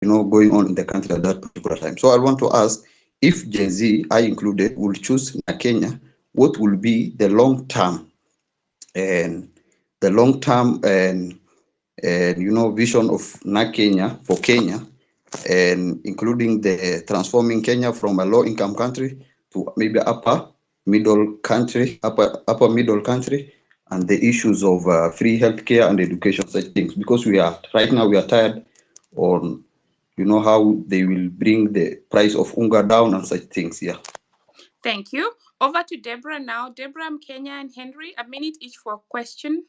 going on in the country at that particular time. So I want to ask if Gen Z, I included, will choose Kenya, what will be the long term and vision of Kenya for Kenya, and including the transforming Kenya from a low income country to maybe upper middle country, and the issues of free healthcare and education, such things, because right now we are tired on how they will bring the price of unga down and such things. Yeah. Thank you. Over to Deborah now. Deborah, Kenya, and Henry, a minute each for a question.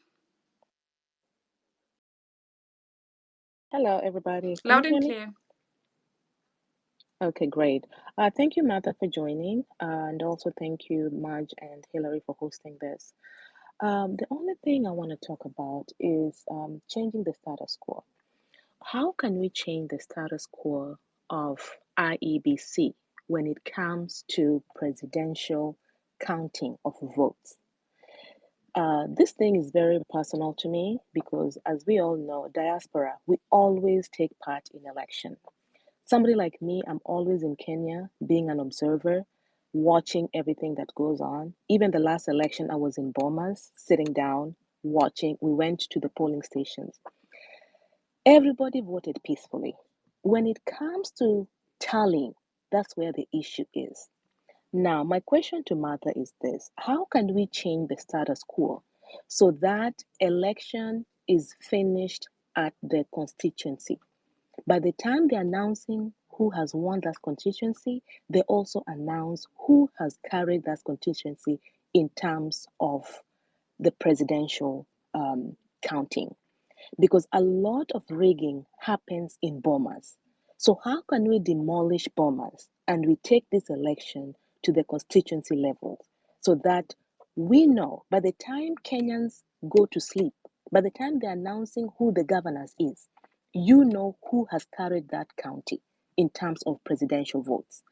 Hello, everybody. Loud and clear. Okay, great. Thank you, Martha, for joining, and also thank you, Marge and Hillary, for hosting this. The only thing I want to talk about is changing the status quo. How can we change the status quo of IEBC when it comes to presidential counting of votes? This thing is very personal to me because, as we all know, Diaspora, we always take part in election. Somebody like me, I'm always in Kenya, being an observer, watching everything that goes on. Even the last election, I was in Bomas, sitting down, watching. We went to the polling stations. Everybody voted peacefully. When it comes to tallying, that's where the issue is. Now, my question to Martha is this: how can we change the status quo so that election is finished at the constituency? By the time they're announcing who has won that constituency, they also announce who has carried that constituency in terms of the presidential counting. Because a lot of rigging happens in Bomas. So how can we demolish Bomas and we take this election to the constituency level so that we know by the time Kenyans go to sleep, by the time they're announcing who the governors is, you know who has carried that county in terms of presidential votes,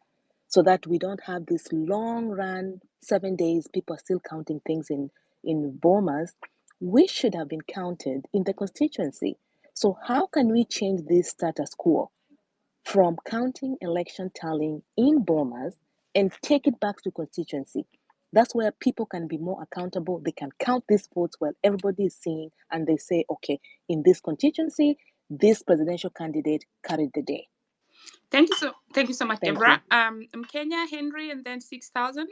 so that we don't have this long run, 7 days, people are still counting things in Bomas. We should have been counted in the constituency. So how can we change this status quo from counting election tallying in Bomas and take it back to constituency? That's where people can be more accountable. They can count these votes while everybody is seeing, and they say, okay, in this constituency, this presidential candidate carried the day. Thank you so much, Thank Deborah. Kenya, Henry, and then 6,000.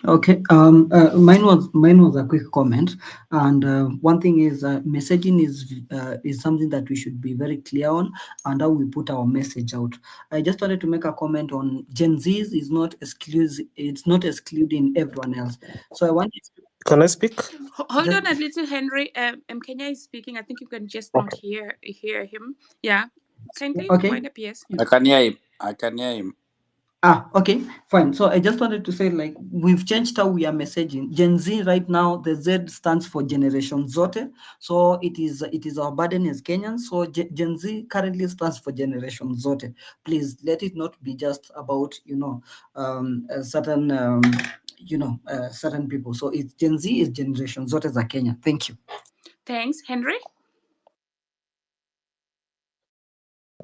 Okay. Mine was a quick comment, and one thing is messaging is something that we should be very clear on, and how we put our message out. I just wanted to make a comment on Gen Z's is not exclusive. It's not excluding everyone else. So I wanted. Can I speak? Hold on a little, Henry. Kenya is speaking. I think you can just not hear him. Yeah. Kindly wind up. Yes. I can hear him. Okay, fine. So I just wanted to say, like, we've changed how we are messaging. Gen Z right now, the Z stands for Generation Zote. So it is our burden as Kenyans. So Gen Z currently stands for Generation Zote. Please let it not be just about certain certain people. So it's Gen Z is Generation Zote za Kenya. Thank you. Thanks, Henry.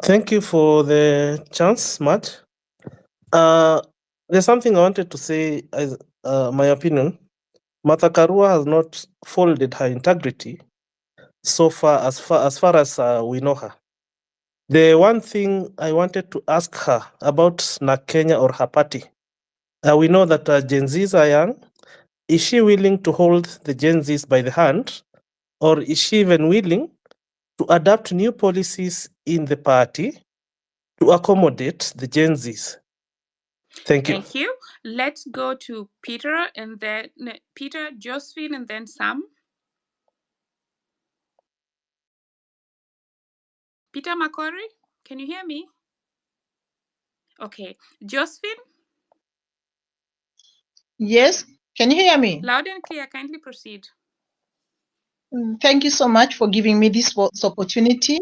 Thank you for the chance, Matt. There's something I wanted to say as my opinion. Martha Karua has not folded her integrity so far as we know her. The one thing I wanted to ask her about Kenya or her party, we know that Gen Zs are young. Is she willing to hold the Gen Zs by the hand, or is she even willing to adapt new policies in the party to accommodate the Gen Zs? Thank you. Thank you. Let's go to Peter, and then Peter, Josephine, and then Sam. Peter Makori, can you hear me? Okay. Josephine? Yes. Can you hear me? Loud and clear. Kindly proceed. Thank you so much for giving me this opportunity.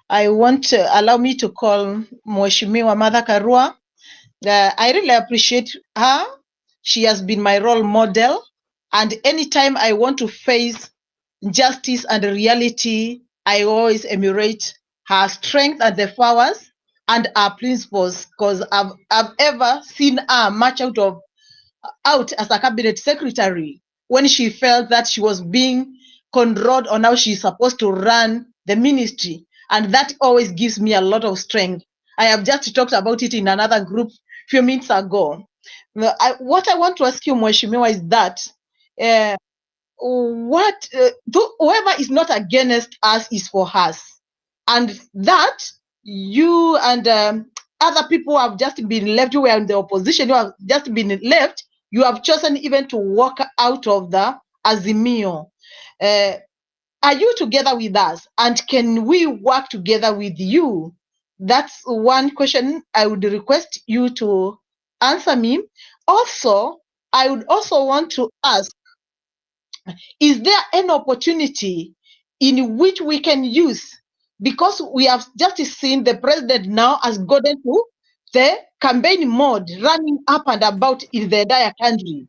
I want to allow me to call Mheshimiwa Martha Karua. I really appreciate her. She has been my role model. And anytime I want to face justice and reality, I always emulate her strength and the powers and her principles, because I've ever seen her march out as a cabinet secretary when she felt that she was being controlled on how she's supposed to run the ministry. And that always gives me a lot of strength. I have just talked about it in another group a few minutes ago. What I want to ask you, Mweshimiwa, is that whoever is not against us is for us, and that you and other people have just been left. You were in the opposition, you have just been left. You have chosen even to walk out of the Azimio. Are you together with us, and can we work together with you? That's one question I would request you to answer me. Also, I would also want to ask, is there an opportunity in which we can use, because we have just seen the president now has gotten to the campaign mode, running up and about in the entire country,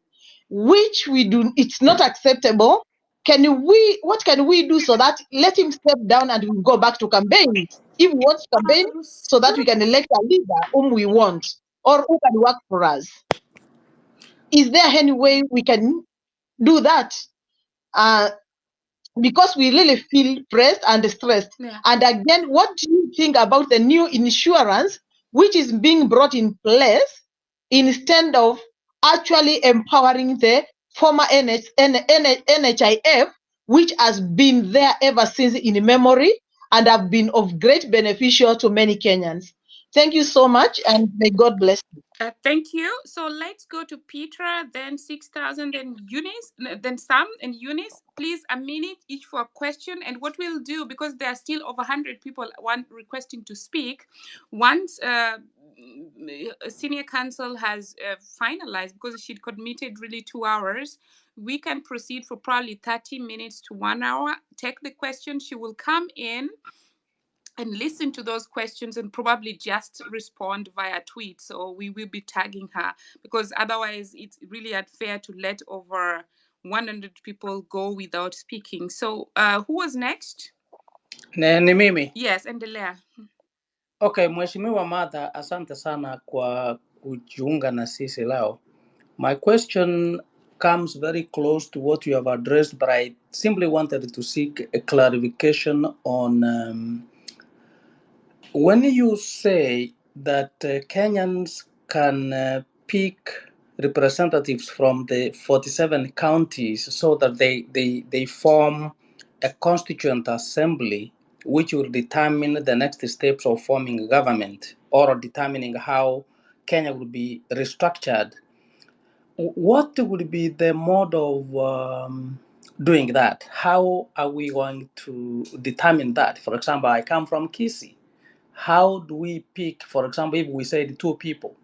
which we do, it's not acceptable. What can we do so that let him step down and we go back to campaign, if we want to campaign, so that we can elect a leader whom we want or who can work for us? Is there any way we can do that? Because we really feel pressed and stressed. Yeah. And again, what do you think about the new insurance which is being brought in place instead of actually empowering the former NHIF, which has been there ever since in memory and have been of great beneficial to many Kenyans? Thank you so much, and may God bless you. Thank you. So let's go to Petra, then 6,000, then Eunice, then Sam and Eunice. Please, a minute each for a question. And what we'll do, because there are still over 100 people requesting to speak, once senior counsel has finalized, because she'd committed really 2 hours, we can proceed for probably 30 minutes to 1 hour. Take the question. She will come in and listen to those questions and probably just respond via tweet. So we will be tagging her, because otherwise it's really unfair to let over 100 people go without speaking. So who was next? Ni mimi. Yes, endelea. Okay, Mheshimiwa Martha, asante sana kwa kujiunga na sisi leo. My question comes very close to what you have addressed, but I simply wanted to seek a clarification on when you say that Kenyans can pick representatives from the 47 counties so that they form a constituent assembly which will determine the next steps of forming a government or determining how Kenya will be restructured. What would be the mode of doing that? How are we going to determine that? For example, I come from Kisii. How do we pick, for example, if we said 2 people,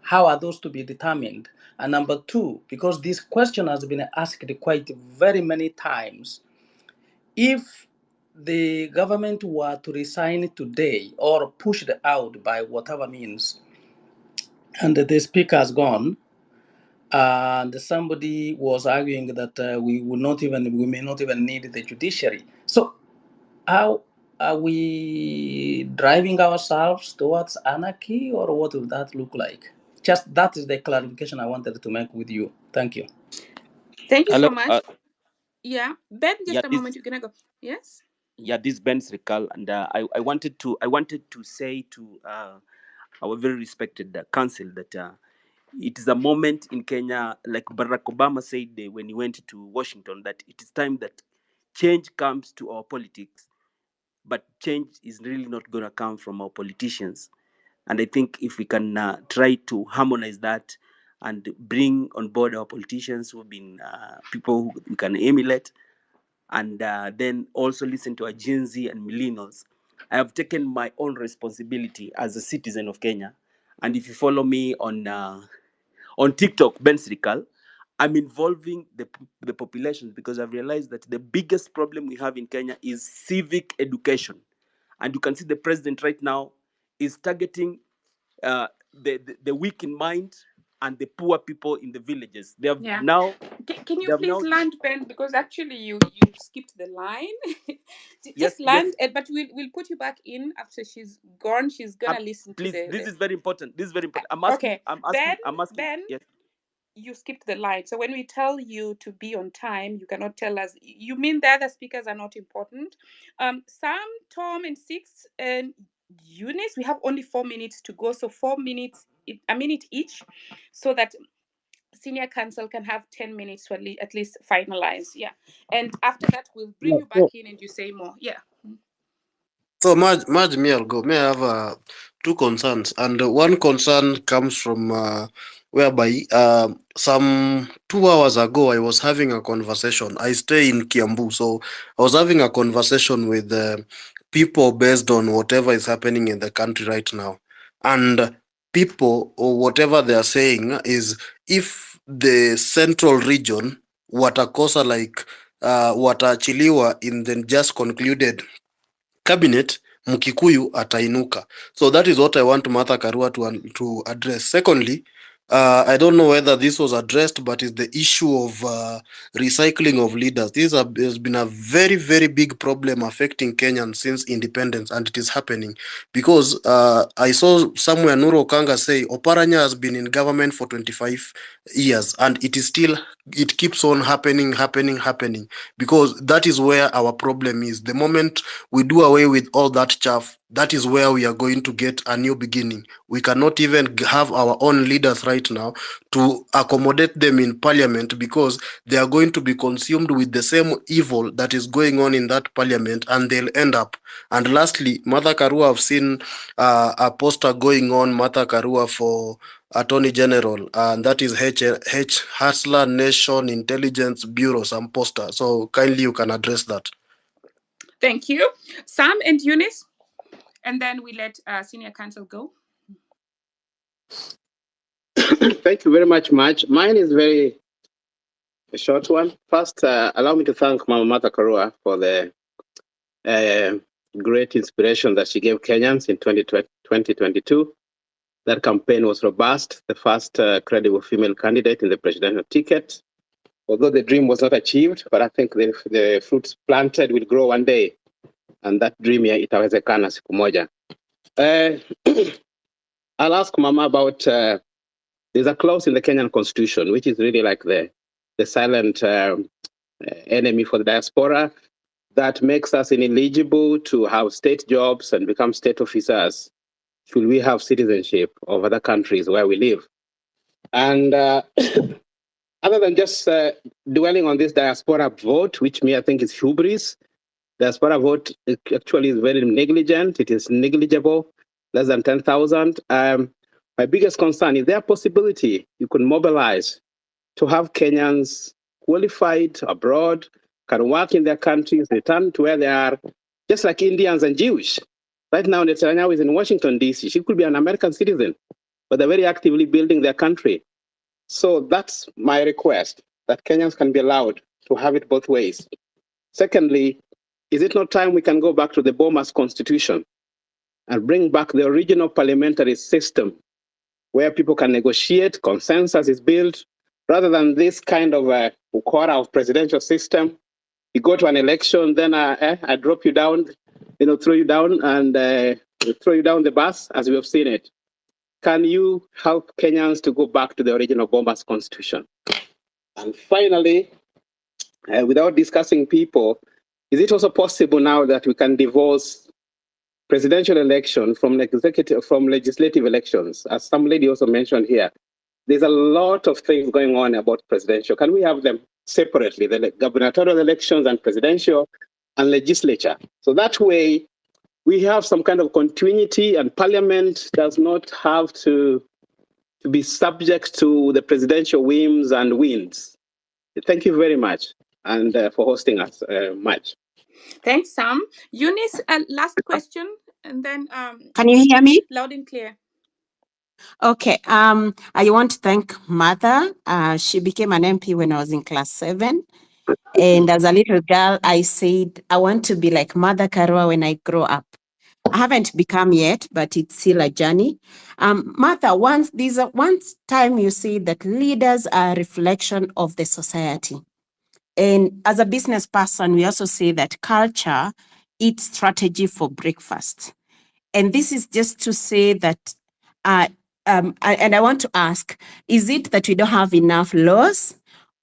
how are those to be determined? And number 2, because this question has been asked quite very many times, if the government were to resign today or pushed out by whatever means, and the speaker has gone, and somebody was arguing that we may not even need the judiciary. So how are we driving ourselves towards anarchy, or what will that look like? Just that is the clarification I wanted to make with you. Thank you. Thank you Hello, so much. Yeah, Ben, just a this, moment. You're gonna go. Yes. yeah, this is Ben Srikal, and I wanted to say to our very respected council that it is a moment in Kenya, like Barack Obama said when he went to Washington, that it is time that change comes to our politics, but change is really not going to come from our politicians. And I think if we can try to harmonize that and bring on board our politicians who have been people who we can emulate, and then also listen to our Gen Z and millennials. I have taken my own responsibility as a citizen of Kenya. And if you follow me on TikTok, Ben Srikal, I'm involving the population, because I've realized that the biggest problem we have in Kenya is civic education. And you can see the president right now is targeting the weak in mind and the poor people in the villages. They have Yeah. now. Can you They have please now. land, Ben? Because actually you skipped the line. Yes, Just yes. land, but we'll put you back in after she's gone. She's gonna listen to Please, this the. is very important. This is very important. I'm asking. Okay, I'm asking. I'm asking. Ben, Yes. you skipped the line. So when we tell you to be on time, you cannot tell us. You mean the other speakers are not important? Sam, Tom, and Six, and Eunice, we have only 4 minutes to go. So 4 minutes, a minute each, so that senior counsel can have 10 minutes to at least finalize. Yeah. And after that, we'll bring you back in and you say more. Yeah. So Marge, me, I'll go. May I have two concerns, and one concern comes from whereby some 2 hours ago I was having a conversation. I stay in Kiambu, so I was having a conversation with people based on whatever is happening in the country right now, and people or whatever they are saying is if the central region watakosa like wataachiliwa in the just concluded cabinet, Mkikuyu atainuka. So that is what I want Martha Karua to address. Secondly, I don't know whether this was addressed, but it's the issue of recycling of leaders. This has been a very, very big problem affecting Kenyans since independence, and it is happening. Because I saw somewhere Nuro Kanga say, Oparanya has been in government for 25 years, and it is still, it keeps on happening, because that is where our problem is. The moment we do away with all that chaff, that is where we are going to get a new beginning. We cannot even have our own leaders right now to accommodate them in parliament, because they are going to be consumed with the same evil that is going on in that parliament, and they'll end up. And lastly, Martha Karua, I've seen a poster going on, Martha Karua for Attorney General, and that is H Hustler Nation Intelligence Bureau, some poster. So kindly you can address that. Thank you. Sam and Eunice, and then we let senior counsel go. Thank you very much, Marge. Mine is very a short one. First, allow me to thank Mama Martha Karua for the great inspiration that she gave Kenyans in 2022. That campaign was robust, the first credible female candidate in the presidential ticket. Although the dream was not achieved, but I think the fruits planted will grow one day. And that dream here, itawezekana siku moja. I'll ask Mama about, there's a clause in the Kenyan constitution, which is really like the silent enemy for the diaspora, that makes us ineligible to have state jobs and become state officers should we have citizenship of other countries where we live. And other than just dwelling on this diaspora vote, which I think is hubris, diaspora vote actually is very negligent. It is negligible, less than 10,000. My biggest concern, is there a possibility you could mobilize to have Kenyans qualified abroad, can work in their countries, return to where they are, just like Indians and Jewish. Right now, Netanyahu is in Washington, D.C. She could be an American citizen, but they're very actively building their country. So that's my request, that Kenyans can be allowed to have it both ways. Secondly, is it not time we can go back to the Bomas Constitution and bring back the original parliamentary system where people can negotiate, consensus is built, rather than this kind of ukora of presidential system? You go to an election, then I drop you down, throw you down and throw you down the bus, as we have seen it. Can you help Kenyans to go back to the original Bomas Constitution? And finally, without discussing people, is it also possible now that we can divorce presidential election from legislative elections? As some lady also mentioned here, there's a lot of things going on about presidential. Can we have them separately, the gubernatorial elections and presidential and legislature? So that way we have some kind of continuity, and parliament does not have to be subject to the presidential whims and winds. Thank you very much, and for hosting us, Marge. Thanks, Sam. Eunice, last question, and then can you hear me? Loud and clear. Okay. I want to thank Martha. She became an MP when I was in class 7. And as a little girl, I said, I want to be like Martha Karua when I grow up. I haven't become yet, but it's still a journey. Martha, once time you see that leaders are a reflection of the society. And as a business person, we also say that culture eats strategy for breakfast. And this is just to say that, and I want to ask, is it that we don't have enough laws?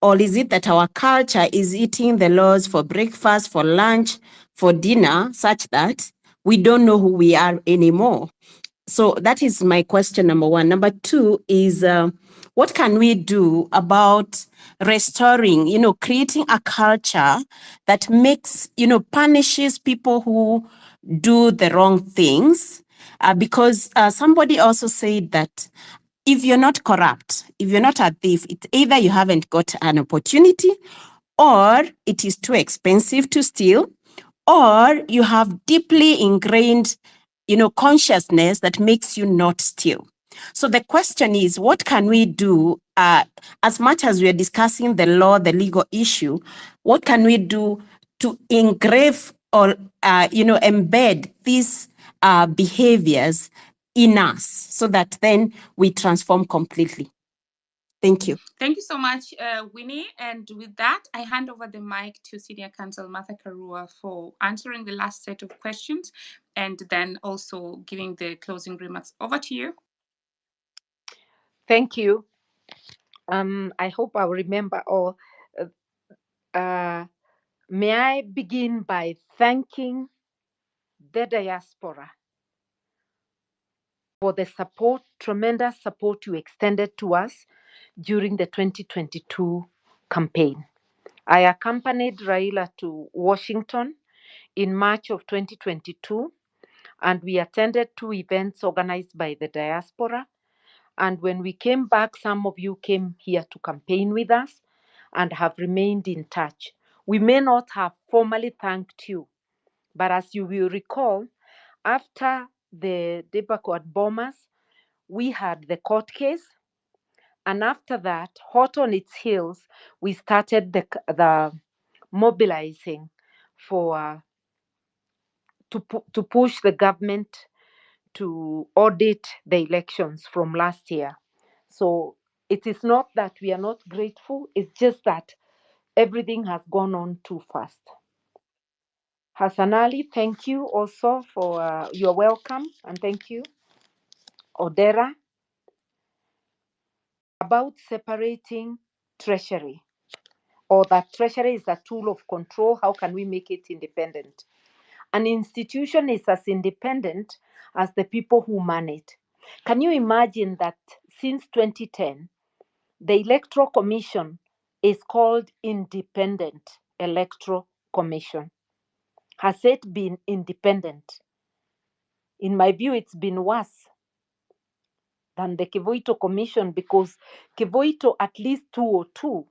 Or is it that our culture is eating the laws for breakfast, for lunch, for dinner, such that we don't know who we are anymore? So that is my question, number one. Number two is, what can we do about restoring, creating a culture that makes, punishes people who do the wrong things? Because somebody also said that if you're not corrupt, if you're not a thief, it's either you haven't got an opportunity, or it is too expensive to steal, or you have deeply ingrained, consciousness that makes you not steal. So the question is, what can we do, as much as we are discussing the law, the legal issue, what can we do to engrave or, embed these behaviors in us so that then we transform completely? Thank you. Thank you so much, Winnie. And with that, I hand over the mic to Senior Counsel Martha Karua for answering the last set of questions and then also giving the closing remarks. Over to you. Thank you. I hope I'll remember all. May I begin by thanking the diaspora for the support, tremendous support you extended to us during the 2022 campaign. I accompanied Raila to Washington in March of 2022, and we attended 2 events organized by the diaspora. And when we came back, some of you came here to campaign with us and have remained in touch. We may not have formally thanked you, but as you will recall, after the debacle at Bomas, we had the court case. And after that, hot on its heels, we started the mobilizing for to push the government to audit the elections from last year. So it is not that we are not grateful, it's just that everything has gone on too fast. Hassan Ali, thank you also for your welcome, and thank you. Odera, about separating treasury, or that treasury is a tool of control, how can we make it independent? An institution is as independent as the people who man it. Can you imagine that since 2010, the Electoral Commission is called Independent Electoral Commission? Has it been independent? In my view, it's been worse than the Kivoito Commission, because Kivoito, at least 202,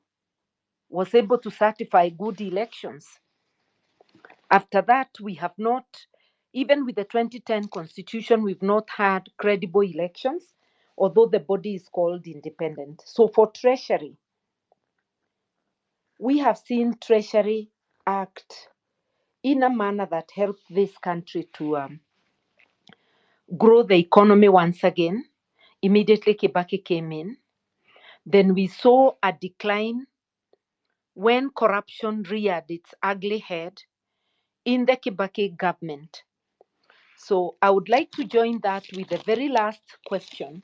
was able to certify good elections. After that, we have not, even with the 2010 constitution, we've not had credible elections, although the body is called independent. So for Treasury, we have seen Treasury act in a manner that helped this country to grow the economy once again. Immediately Kibaki came in. Then we saw a decline when corruption reared its ugly head in the Kibaki government. So I would like to join that with the very last question,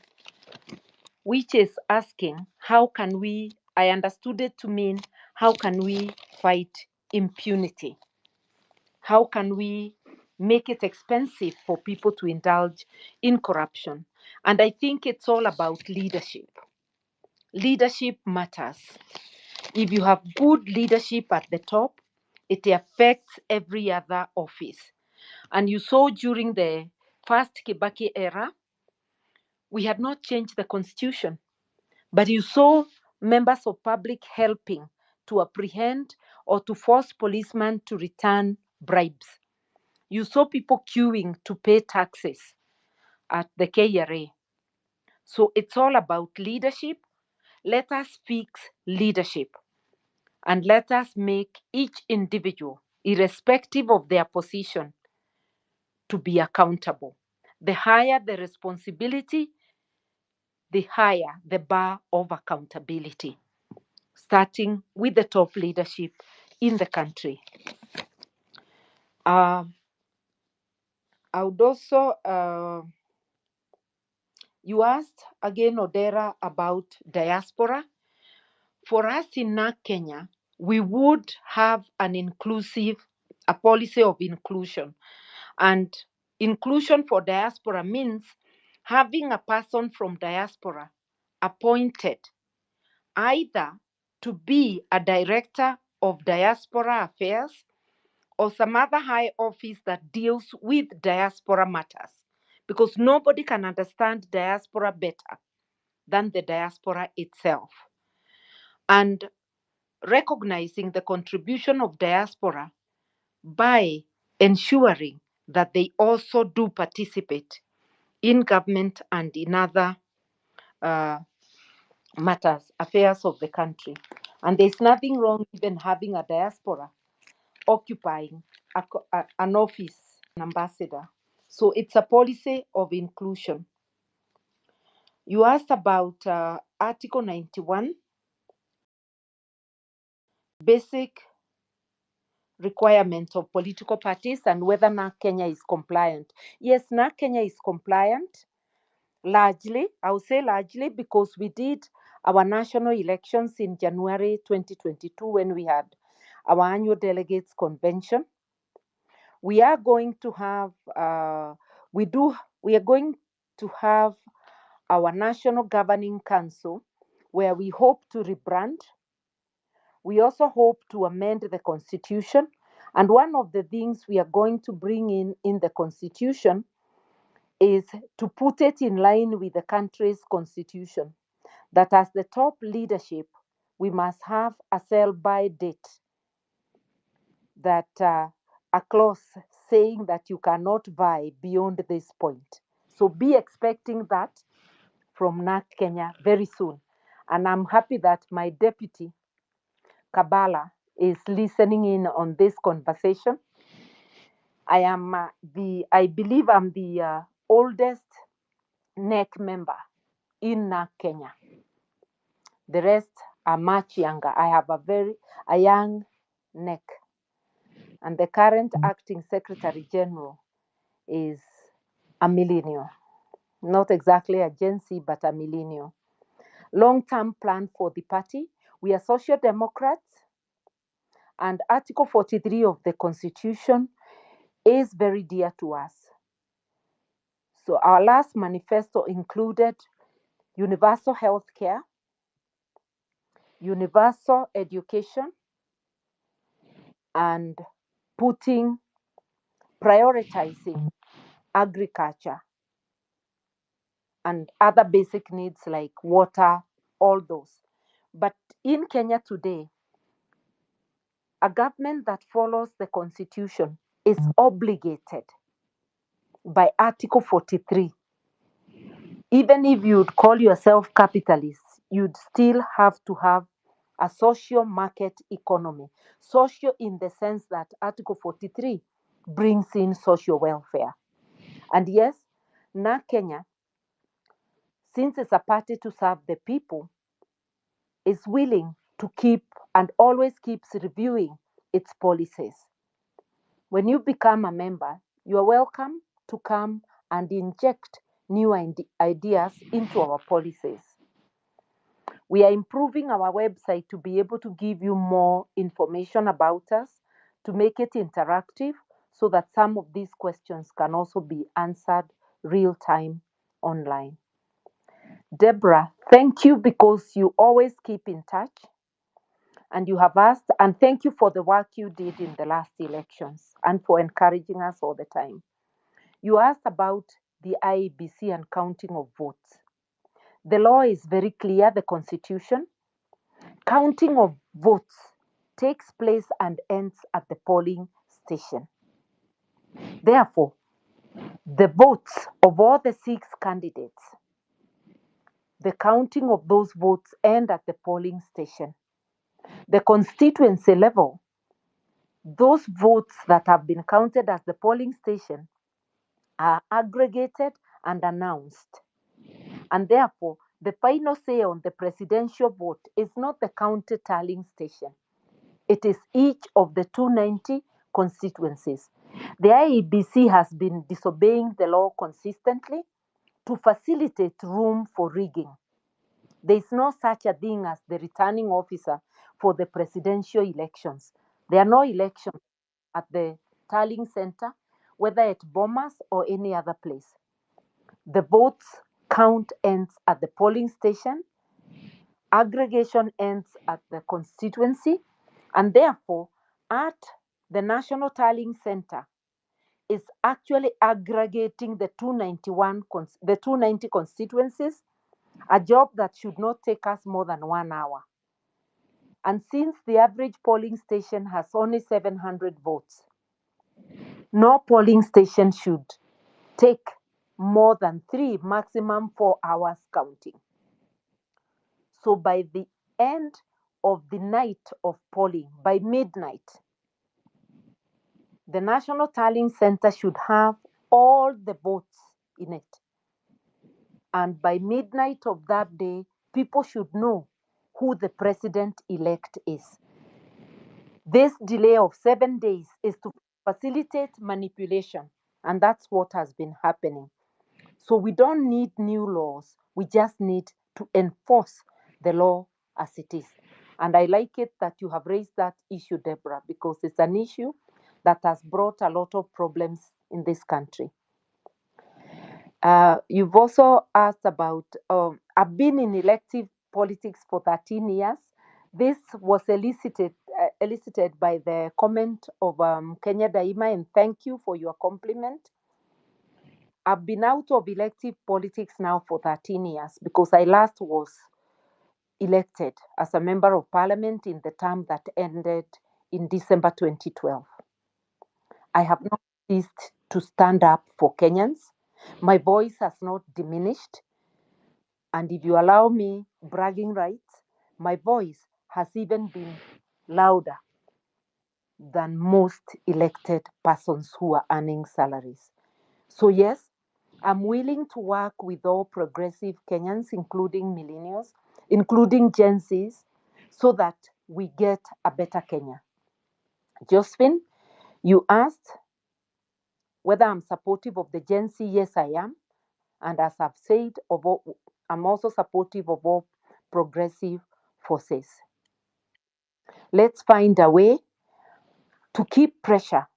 which is asking, how can we, I understood it to mean, how can we fight impunity? How can we make it expensive for people to indulge in corruption? And I think it's all about leadership. Leadership matters. If you have good leadership at the top, it affects every other office. And you saw during the first Kibaki era, we had not changed the constitution, but you saw members of public helping to apprehend or to force policemen to return bribes. You saw people queuing to pay taxes at the KRA. So it's all about leadership. Let us fix leadership, and let us make each individual, irrespective of their position, to be accountable. The higher the responsibility, the higher the bar of accountability, starting with the top leadership in the country. I would also, you asked again, Odera, about diaspora. For us in Kenya, we would have a policy of inclusion. And inclusion for diaspora means having a person from diaspora appointed either to be a director of diaspora affairs or some other high office that deals with diaspora matters, because nobody can understand diaspora better than the diaspora itself. And recognizing the contribution of diaspora by ensuring that they also do participate in government and in other matters, affairs of the country. And there's nothing wrong even having a diaspora occupying an office, an ambassador. So it's a policy of inclusion. You asked about Article 91, basic requirement of political parties and whether Kenya is compliant. Yes, Kenya is compliant, largely. I would say largely because we did our national elections in January 2022 when we had our annual delegates convention. We are going to have, we are going to have our National Governing Council, where we hope to rebrand. We also hope to amend the Constitution. And one of the things we are going to bring in the Constitution is to put it in line with the country's Constitution, that as the top leadership, we must have a sell-by date, that a clause saying that you cannot vie beyond this point. So be expecting that from NAK Kenya very soon. And I'm happy that my deputy, Kabala, is listening in on this conversation. I believe I'm the oldest NEC member in NAK Kenya. The rest are much younger. I have a young NEC. And the current acting Secretary General is a millennial. Not exactly a Gen Z, but a millennial. Long-term plan for the party. We are Social Democrats, and Article 43 of the Constitution is very dear to us. So our last manifesto included universal health care, universal education, and prioritizing agriculture and other basic needs like water, all those. But in Kenya today, a government that follows the Constitution is obligated by Article 43. Even if you'd call yourself capitalists, you'd still have to have a social market economy. Social in the sense that Article 43 brings in social welfare. And yes, NAK Kenya, since it's a party to serve the people, is willing to keep and always keeps reviewing its policies. When you become a member, you are welcome to come and inject new ideas into our policies. We are improving our website to be able to give you more information about us, to make it interactive so that some of these questions can also be answered real time online. Deborah, thank you because you always keep in touch and you have asked, and thank you for the work you did in the last elections and for encouraging us all the time. You asked about the IEBC and counting of votes. The law is very clear, the Constitution. Counting of votes takes place and ends at the polling station. Therefore, the votes of all the 6 candidates, the counting of those votes end at the polling station. The constituency level, those votes that have been counted at the polling station are aggregated and announced. And therefore, the final say on the presidential vote is not the county tallying station. It is each of the 290 constituencies. The IEBC has been disobeying the law consistently to facilitate room for rigging. There is no such a thing as the returning officer for the presidential elections. There are no elections at the tallying center, whether at Bomas or any other place. The votes count ends at the polling station, aggregation ends at the constituency, and therefore at the National Tallying Center is actually aggregating the 290 constituencies, a job that should not take us more than 1 hour. And since the average polling station has only 700 votes, no polling station should take more than 3, maximum 4 hours counting. So by the end of the night of polling, by midnight, the National Tallying Center should have all the votes in it. And by midnight of that day, people should know who the president-elect is. This delay of 7 days is to facilitate manipulation, and that's what has been happening. So we don't need new laws. We just need to enforce the law as it is. And I like it that you have raised that issue, Deborah, because it's an issue that has brought a lot of problems in this country. You've also asked about, I've been in elective politics for 13 years. This was elicited by the comment of Kenya Daima, and thank you for your compliment. I've been out of elective politics now for 13 years because I last was elected as a member of parliament in the term that ended in December 2012. I have not ceased to stand up for Kenyans. My voice has not diminished. And if you allow me bragging rights, my voice has even been louder than most elected persons who are earning salaries. So yes, I'm willing to work with all progressive Kenyans, including millennials, including Gen Zs, so that we get a better Kenya. Josephine, you asked whether I'm supportive of the Gen Z. Yes, I am. And as I've said, I'm also supportive of all progressive forces. Let's find a way to keep pressure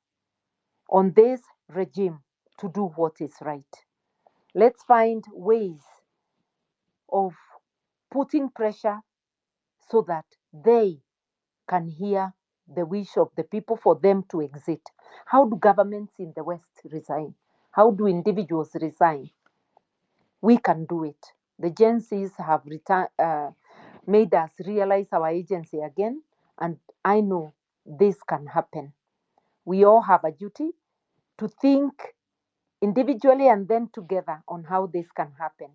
on this regime to do what is right. Let's find ways of putting pressure so that they can hear the wish of the people for them to exit. How do governments in the West resign? How do individuals resign? We can do it. The Gen Zs have made us realize our agency again, and I know this can happen. We all have a duty to think individually and then together on how this can happen.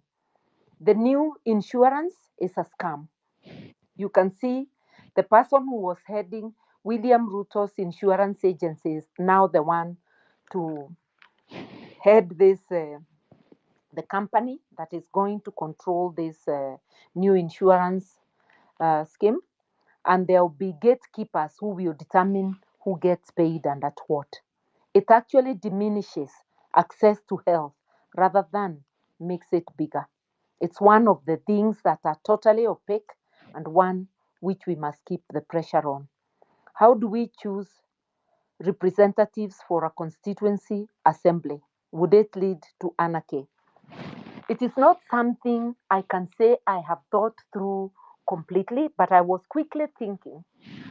The new insurance is a scam. You can see the person who was heading William Ruto's insurance agency is now the one to head this, the company that is going to control this new insurance scheme. And there will be gatekeepers who will determine who gets paid and at what. It actually diminishes access to health rather than makes it bigger. It's one of the things that are totally opaque and one which we must keep the pressure on. How do we choose representatives for a constituency assembly? Would it lead to anarchy? It is not something I can say I have thought through completely, but I was quickly thinking,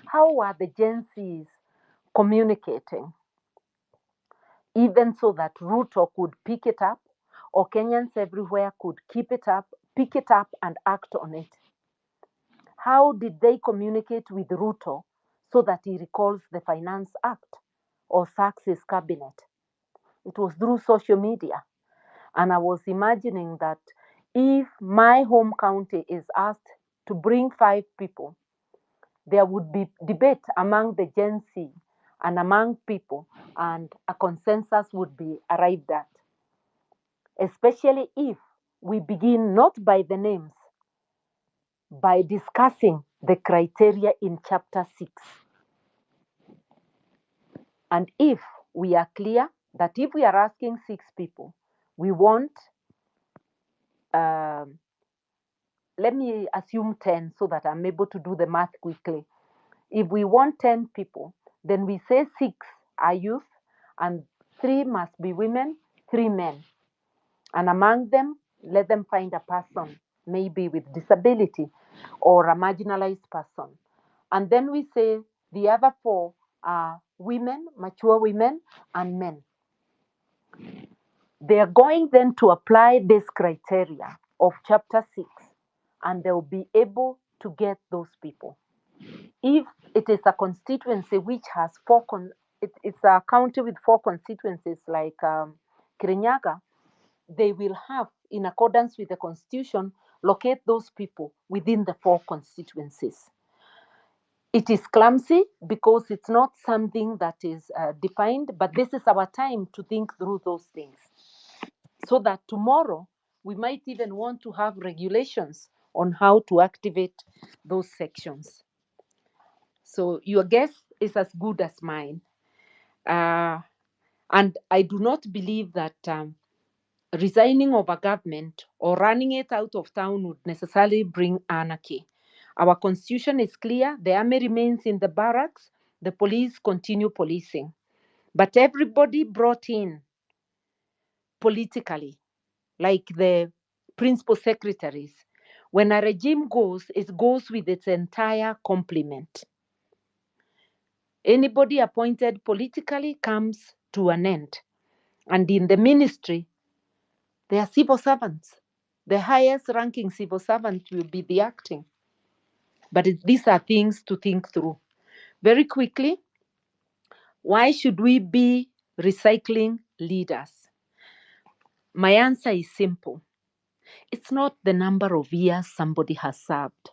how are the Gen Zs communicating? Even so that Ruto could pick it up, or Kenyans everywhere could keep it up, pick it up and act on it. How did they communicate with Ruto so that he recalls the Finance Act or sacks his cabinet? It was through social media. And I was imagining that if my home county is asked to bring 5 people, there would be debate among the Gen Z and among people, and a consensus would be arrived at. especially if we begin not by the names, by discussing the criteria in Chapter 6. And if we are clear that if we are asking 6 people, we want, let me assume 10 so that I'm able to do the math quickly. If we want 10 people, then we say 6 are youth and 3 must be women, 3 men. And among them, let them find a person, maybe with disability or a marginalized person. And then we say the other 4 are women, mature women, and men. They are going then to apply this criteria of Chapter 6, and they'll be able to get those people. If it is a constituency which has 4, it's a county with 4 constituencies like Kirinyaga, they will have, in accordance with the constitution, locate those people within the 4 constituencies. It is clumsy because it's not something that is defined, but this is our time to think through those things so that tomorrow we might even want to have regulations on how to activate those sections. So your guess is as good as mine. And I do not believe that resigning of a government or running it out of town would necessarily bring anarchy. Our constitution is clear. The army remains in the barracks. The police continue policing. But everybody brought in politically, like the principal secretaries, when a regime goes, it goes with its entire complement. Anybody appointed politically comes to an end. And in the ministry, they are civil servants. The highest ranking civil servant will be the acting. But these are things to think through. Very quickly, why should we be recycling leaders? My answer is simple. It's not the number of years somebody has served.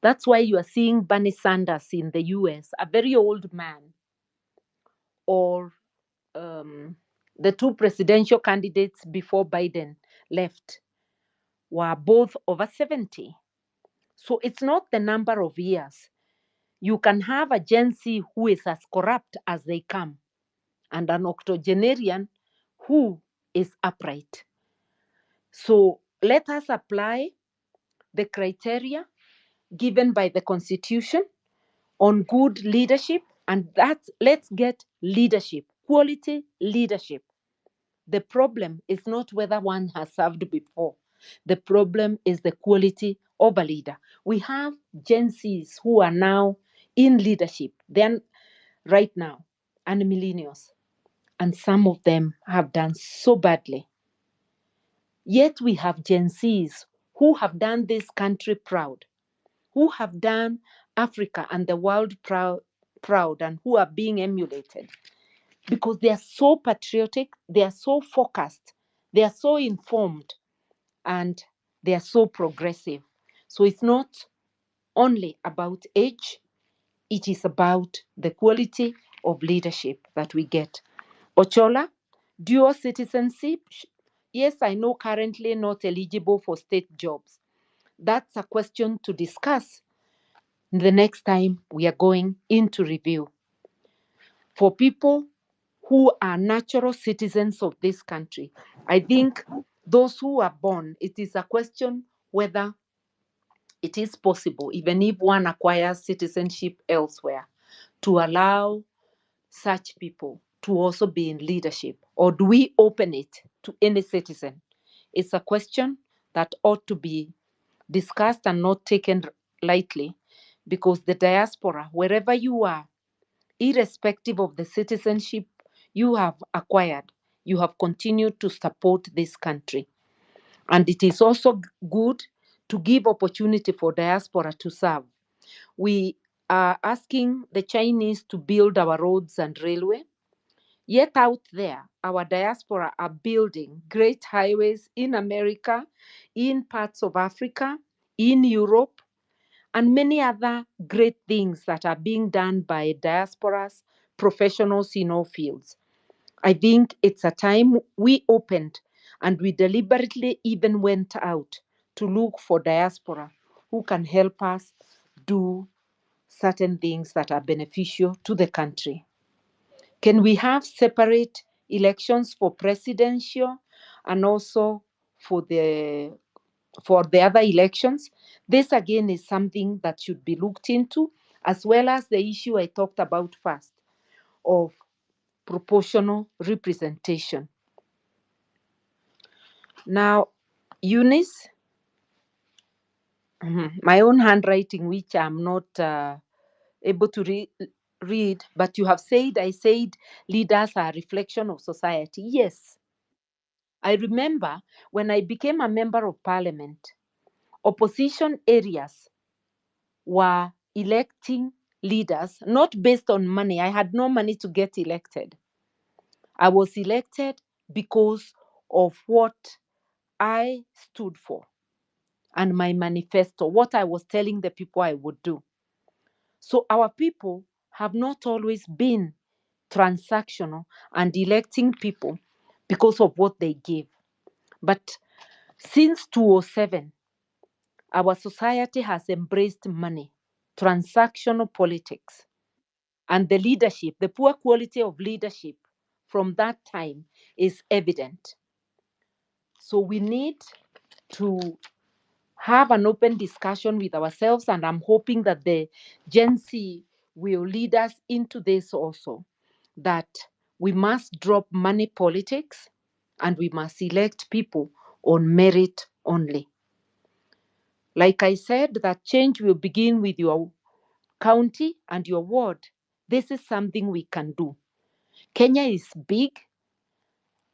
That's why you are seeing Bernie Sanders in the US, a very old man, or the 2 presidential candidates before Biden left were both over 70. So it's not the number of years. You can have a Gen Z who is as corrupt as they come, and an octogenarian who is upright. So let us apply the criteria given by the Constitution on good leadership, and let's get leadership, quality leadership. The problem is not whether one has served before. The problem is the quality of a leader. We have Gen Zs who are now in leadership, then right now, and millennials, and some of them have done so badly. Yet we have Gen Zs who have done this country proud, who have done Africa and the world proud, and who are being emulated because they are so patriotic, they are so focused, they are so informed, and they are so progressive. So it's not only about age, it is about the quality of leadership that we get. Ochola, dual citizenship. Yes, I know currently not eligible for state jobs. That's a question to discuss the next time we are going into review. For people who are natural citizens of this country, I think those who are born, it is a question whether it is possible, even if one acquires citizenship elsewhere, to allow such people to also be in leadership, or do we open it to any citizen? It's a question that ought to be discussed and not taken lightly, because the diaspora, wherever you are, irrespective of the citizenship you have acquired, you have continued to support this country. And it is also good to give opportunity for diaspora to serve. We are asking the Chinese to build our roads and railway. Yet out there, our diaspora are building great highways in America, in parts of Africa, in Europe, and many other great things that are being done by diasporas, professionals in all fields. I think it's a time we opened And we deliberately even went out to look for diaspora who can help us do certain things that are beneficial to the country. Can we have separate elections for presidential and also for the other elections? This again is something that should be looked into, as well as the issue I talked about first of proportional representation. Now, Eunice, my own handwriting, which I'm not able to read, but you have said, I said, leaders are a reflection of society. Yes. I remember when I became a member of parliament, opposition areas were electing leaders, not based on money. I had no money to get elected. I was elected because of what I stood for and my manifesto, what I was telling the people I would do. So our people have not always been transactional and electing people because of what they give. But since 2007, our society has embraced money, transactional politics, and the leadership, the poor quality of leadership from that time is evident. So we need to have an open discussion with ourselves, and I'm hoping that the Gen Z will lead us into this also, that we must drop money politics and we must elect people on merit only. Like I said, that change will begin with your county and your ward. This is something we can do. Kenya is big,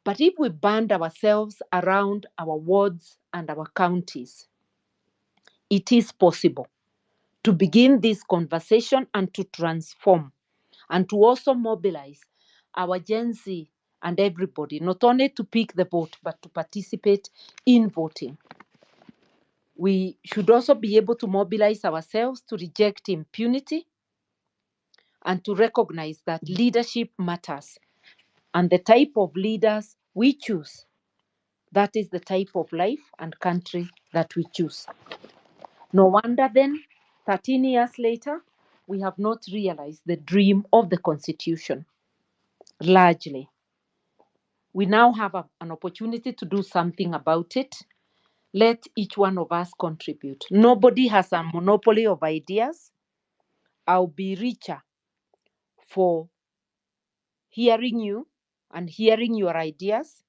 but if we band ourselves around our wards and our counties, it is possible to begin this conversation and to transform and to also mobilize our Gen Z and everybody, not only to pick the vote, but to participate in voting. We should also be able to mobilize ourselves to reject impunity and to recognize that leadership matters. And the type of leaders we choose, that is the type of life and country that we choose. No wonder then, 13 years later, we have not realized the dream of the Constitution, largely. We now have an opportunity to do something about it. Let each one of us contribute. Nobody has a monopoly of ideas. I'll be richer for hearing you and hearing your ideas,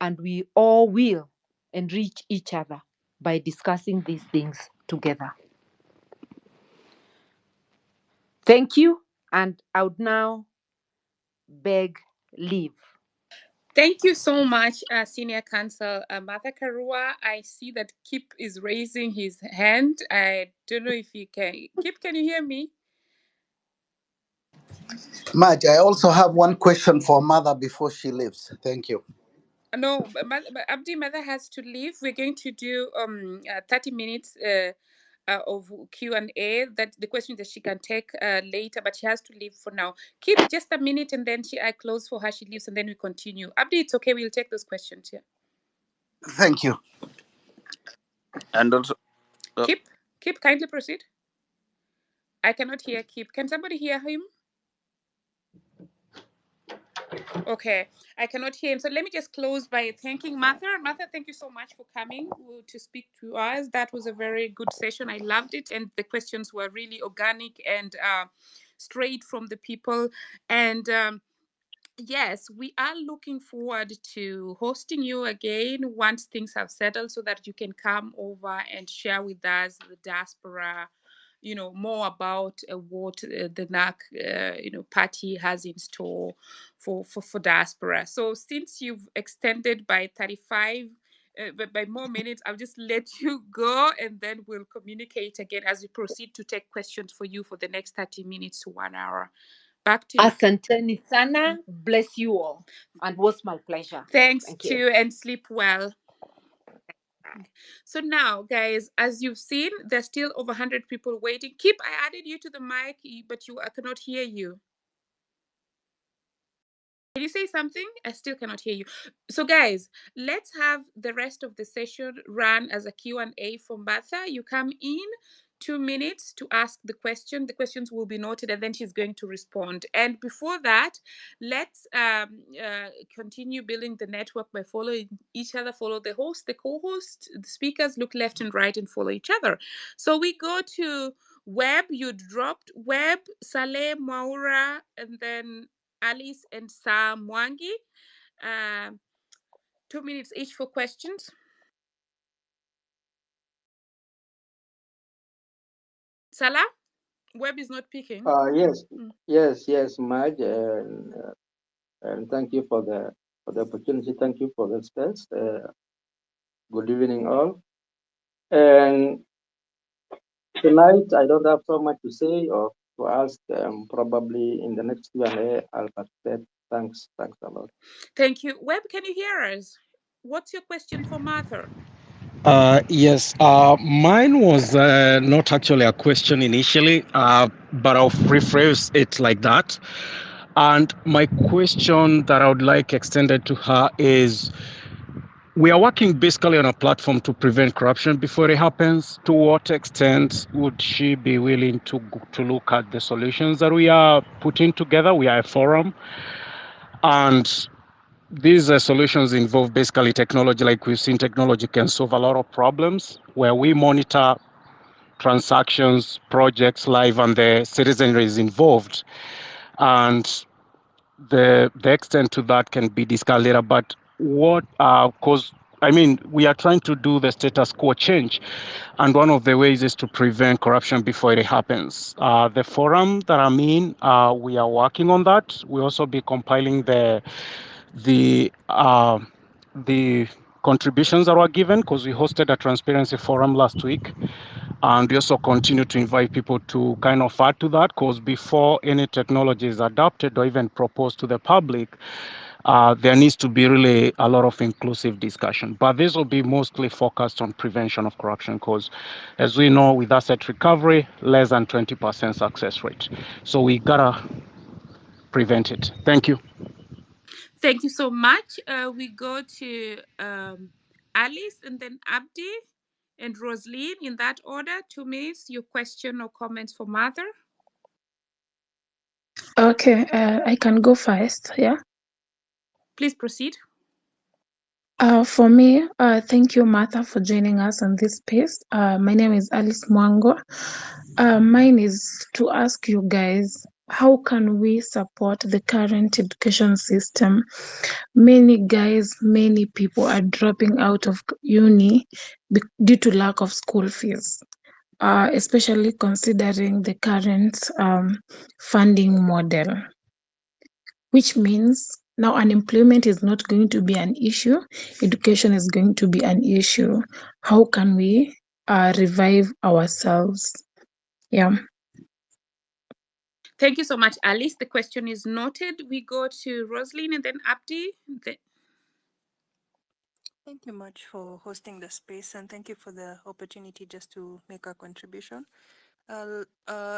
and we all will enrich each other by discussing these things together. Thank you, and I would now beg leave. Thank you so much, Senior Counsel Martha Karua. I see that Kip is raising his hand. I don't know if he can. Kip, can you hear me? Madge, I also have one question for Mother before she leaves. Thank you. No, Abdi, Mother has to leave. We're going to do 30 minutes of Q&A. That the questions that she can take later, but she has to leave for now. Keep just a minute, and then I close for her. She leaves, and then we continue. Abdi, it's okay. We'll take those questions here. Thank you. And also, Keep, kindly proceed. I cannot hear Keep. Can somebody hear him? Okay, I cannot hear him. So let me just close by thanking Martha. Martha, thank you so much for coming to speak to us. That was a very good session. I loved it. And the questions were really organic and straight from the people. And yes, we are looking forward to hosting you again once things have settled, so that you can come over and share with us the diaspora, more about what the NAC, party has in store for diaspora. So since you've extended by 35, by more minutes, I'll just let you go, and then we'll communicate again as we proceed to take questions for you for the next 30 minutes to 1 hour. Back to you. Asanteni sana. Bless you all. And it was my pleasure. Thanks Thank too, you. and sleep well. So now, guys, as you've seen, there's still over 100 people waiting. Keep, I added you to the mic, but I cannot hear you. Can you say something? I still cannot hear you. So guys, let's have the rest of the session run as a Q&A for Martha. You come in 2 minutes to ask the question. The questions will be noted and then she's going to respond. And before that, let's continue building the network by following each other, follow the host, the co-host, the speakers, look left and right and follow each other. So we go to Web, you dropped Web, Saleh, Maura, and then Alice and Sam Mwangi. 2 minutes each for questions. Salah, Web is not picking. Yes, Maj, and thank you for the opportunity. Thank you for the space. Good evening, all. And tonight, I don't have so much to say or to ask. Probably in the next Q&A, I'll participate. Thanks a lot. Thank you. Web, can you hear us? What's your question for Martha? Yes, mine was not actually a question initially, but I'll rephrase it like that. And my question that I would like extended to her is, we are working basically on a platform to prevent corruption before it happens. To what extent would she be willing to look at the solutions that we are putting together? We are a forum, and these solutions involve basically technology. Like we've seen, technology can solve a lot of problems where we monitor transactions, projects live, and the citizenry is involved. And the extent to that can be discussed later. But what, because I mean, we are trying to do the status quo change, and one of the ways is to prevent corruption before it happens. The forum that I'm in, we are working on that. We'll also be compiling the contributions that were given, because we hosted a transparency forum last week. And we also continue to invite people to kind of add to that, because before any technology is adopted or even proposed to the public, there needs to be really a lot of inclusive discussion. But this will be mostly focused on prevention of corruption, because as we know, with asset recovery, less than 20% success rate. So we gotta prevent it. Thank you. Thank you so much. We go to Alice and then Abdi and Rosaline in that order. 2 minutes, your question or comments for Martha. Okay, I can go first, yeah? Please proceed. For me, thank you, Martha, for joining us on this space. My name is Alice Mwango. Mine is to ask you guys, how can we support the current education system? Many people are dropping out of uni due to lack of school fees, especially considering the current funding model, which means now unemployment is not going to be an issue, education is going to be an issue. How can we revive ourselves? Yeah. Thank you so much, Alice. The question is noted. We go to Rosaline and then Abdi. Thank you much for hosting the space, and thank you for the opportunity just to make a contribution. I'll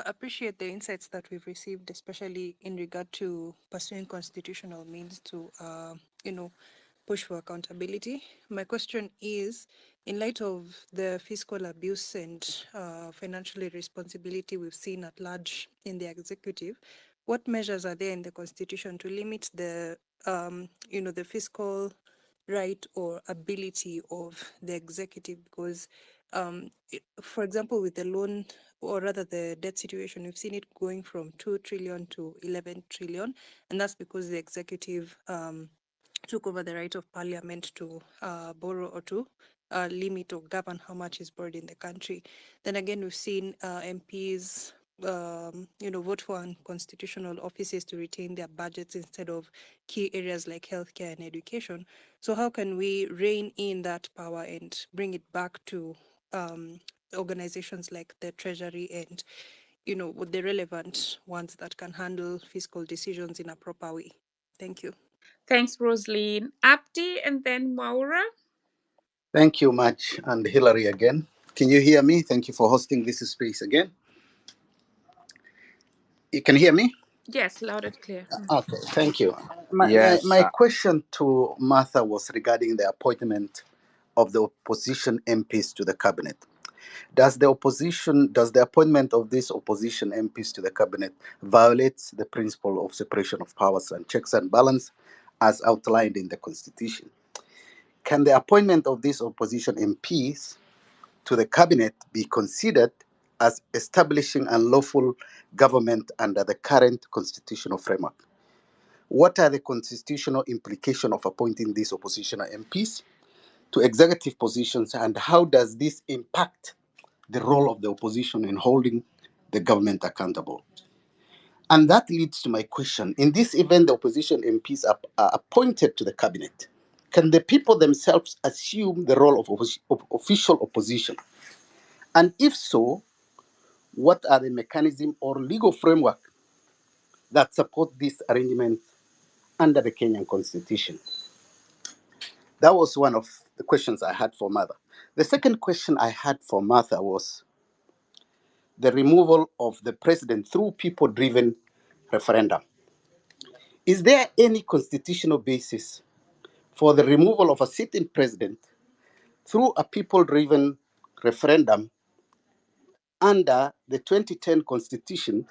appreciate the insights that we've received, especially in regard to pursuing constitutional means to, push for accountability. My question is, in light of the fiscal abuse and financial irresponsibility we've seen at large in the executive, what measures are there in the constitution to limit the, the fiscal right or ability of the executive? Because, for example, with the loan, or rather the debt situation, we've seen it going from 2 trillion to 11 trillion, and that's because the executive took over the right of parliament to borrow or to limit or govern how much is borrowed in the country. Then again, we've seen MPs vote for unconstitutional offices to retain their budgets instead of key areas like healthcare and education. So how can we rein in that power and bring it back to organizations like the Treasury and, with the relevant ones that can handle fiscal decisions in a proper way? Thank you. Thanks, Rosaline. Abdi and then Maura. Thank you much, and Hillary again. Can you hear me? Thank you for hosting this space again. You can hear me? Yes, loud and clear. Okay, thank you. My Yes. question to Martha was regarding the appointment of the opposition MPs to the cabinet. Does the appointment of these opposition MPs to the cabinet violate the principle of separation of powers and checks and balance as outlined in the Constitution? Can the appointment of these opposition MPs to the cabinet be considered as establishing unlawful government under the current constitutional framework? What are the constitutional implications of appointing these oppositional MPs to executive positions, and how does this impact the role of the opposition in holding the government accountable? And that leads to my question. In this event, the opposition MPs are appointed to the cabinet. Can the people themselves assume the role of official opposition? And if so, what are the mechanisms or legal framework that support this arrangement under the Kenyan Constitution? That was one of the questions I had for Martha. The second question I had for Martha was the removal of the president through people-driven referendum. Is there any constitutional basis for the removal of a sitting president through a people-driven referendum under the 2010 Constitution?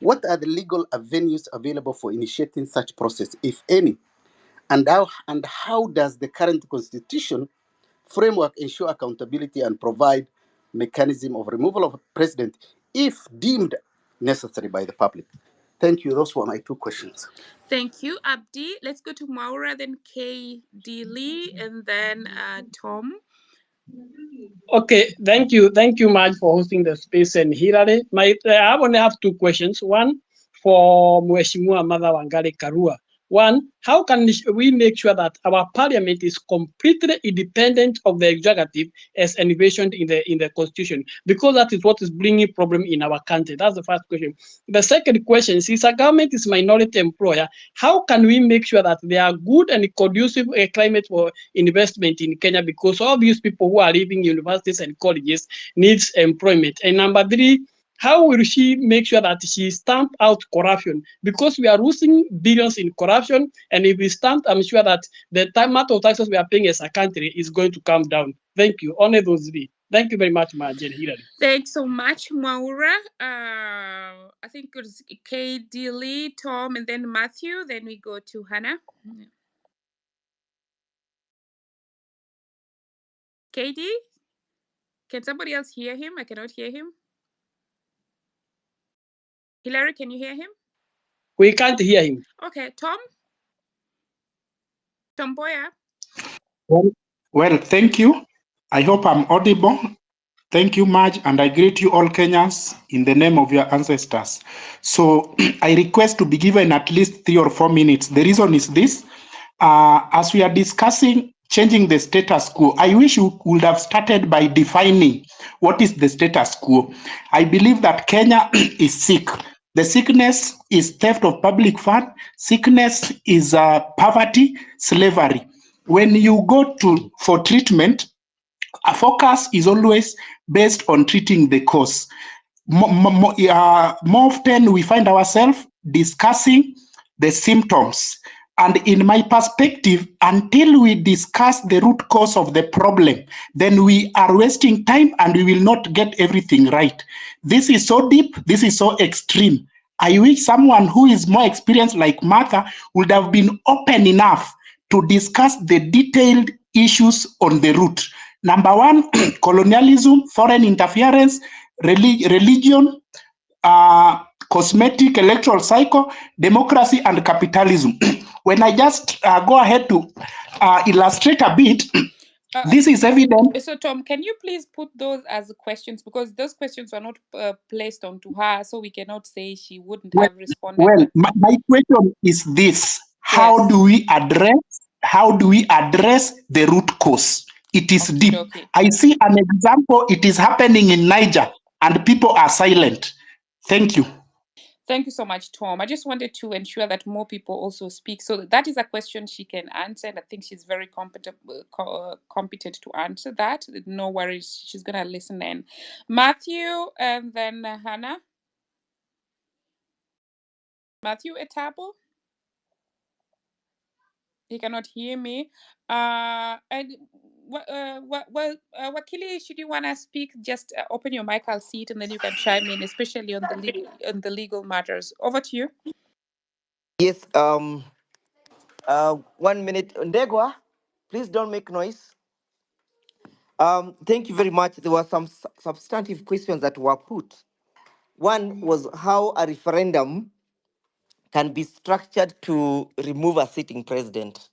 What are the legal avenues available for initiating such process, if any? And how does the current Constitution framework ensure accountability and provide mechanism of removal of a president if deemed necessary by the public? Thank you. Those were my two questions. Thank you, Abdi. Let's go to Maura, then K.D. Lee, and then Tom. Okay, thank you, Maj, for hosting the space, and Hilary. I only have two questions. One for Mheshimiwa Martha Wangari Karua. One, how can we make sure that our parliament is completely independent of the executive as envisioned in the constitution? Because that is what is bringing problem in our country. That's the first question. The second question, since a government is minority employer, how can we make sure that there are good and conducive climate for investment in Kenya? Because all these people who are leaving universities and colleges needs employment. And number three, how will she make sure that she stamp out corruption? Because we are losing billions in corruption, and if we stamp, I'm sure that the amount of taxes we are paying as a country is going to come down. Thank you. Only those three. Thank you very much, Marjorie Hilary. Thanks so much, Maura. I think it was K.D. Lee, Tom, and then Matthew. Then we go to Hannah. K.D., can somebody else hear him? I cannot hear him. Hilary, can you hear him? We can't hear him. Okay, Tom? Tom Boya? Well, thank you. I hope I'm audible. Thank you, Maj, and I greet you all Kenyans in the name of your ancestors. So I request to be given at least 3 or 4 minutes. The reason is this. As we are discussing changing the status quo, I wish you would have started by defining what is the status quo. I believe that Kenya is sick. The sickness is theft of public fund. Sickness is poverty, slavery. When you go for treatment, a focus is always based on treating the cause. More often, we find ourselves discussing the symptoms. And in my perspective, until we discuss the root cause of the problem, then we are wasting time and we will not get everything right. This is so deep, this is so extreme. I wish someone who is more experienced like Martha would have been open enough to discuss the detailed issues on the root. Number one, colonialism, foreign interference, religion, cosmetic electoral cycle, democracy, and capitalism. When I just go ahead to illustrate a bit, this is evident. So, Tom, can you please put those as questions? Because those questions were not placed onto her, so we cannot say she wouldn't have responded. Well, my question is this. How do we address the root cause? It is deep. Okay. I see an example. It is happening in Niger, and people are silent. Thank you. Thank you so much, Tom. I just wanted to ensure that more people also speak. So that is a question she can answer, and I think she's very competent to answer that. No worries. She's going to listen in. Matthew, and then Hannah. Matthew Etabo? He cannot hear me. Wakili, should you want to speak, just open your mic, I'll see it, and then you can chime in, especially on the legal matters. Over to you. Yes, 1 minute. Ndegwa, please don't make noise. Thank you very much. There were some substantive questions that were put. One was how a referendum can be structured to remove a sitting president.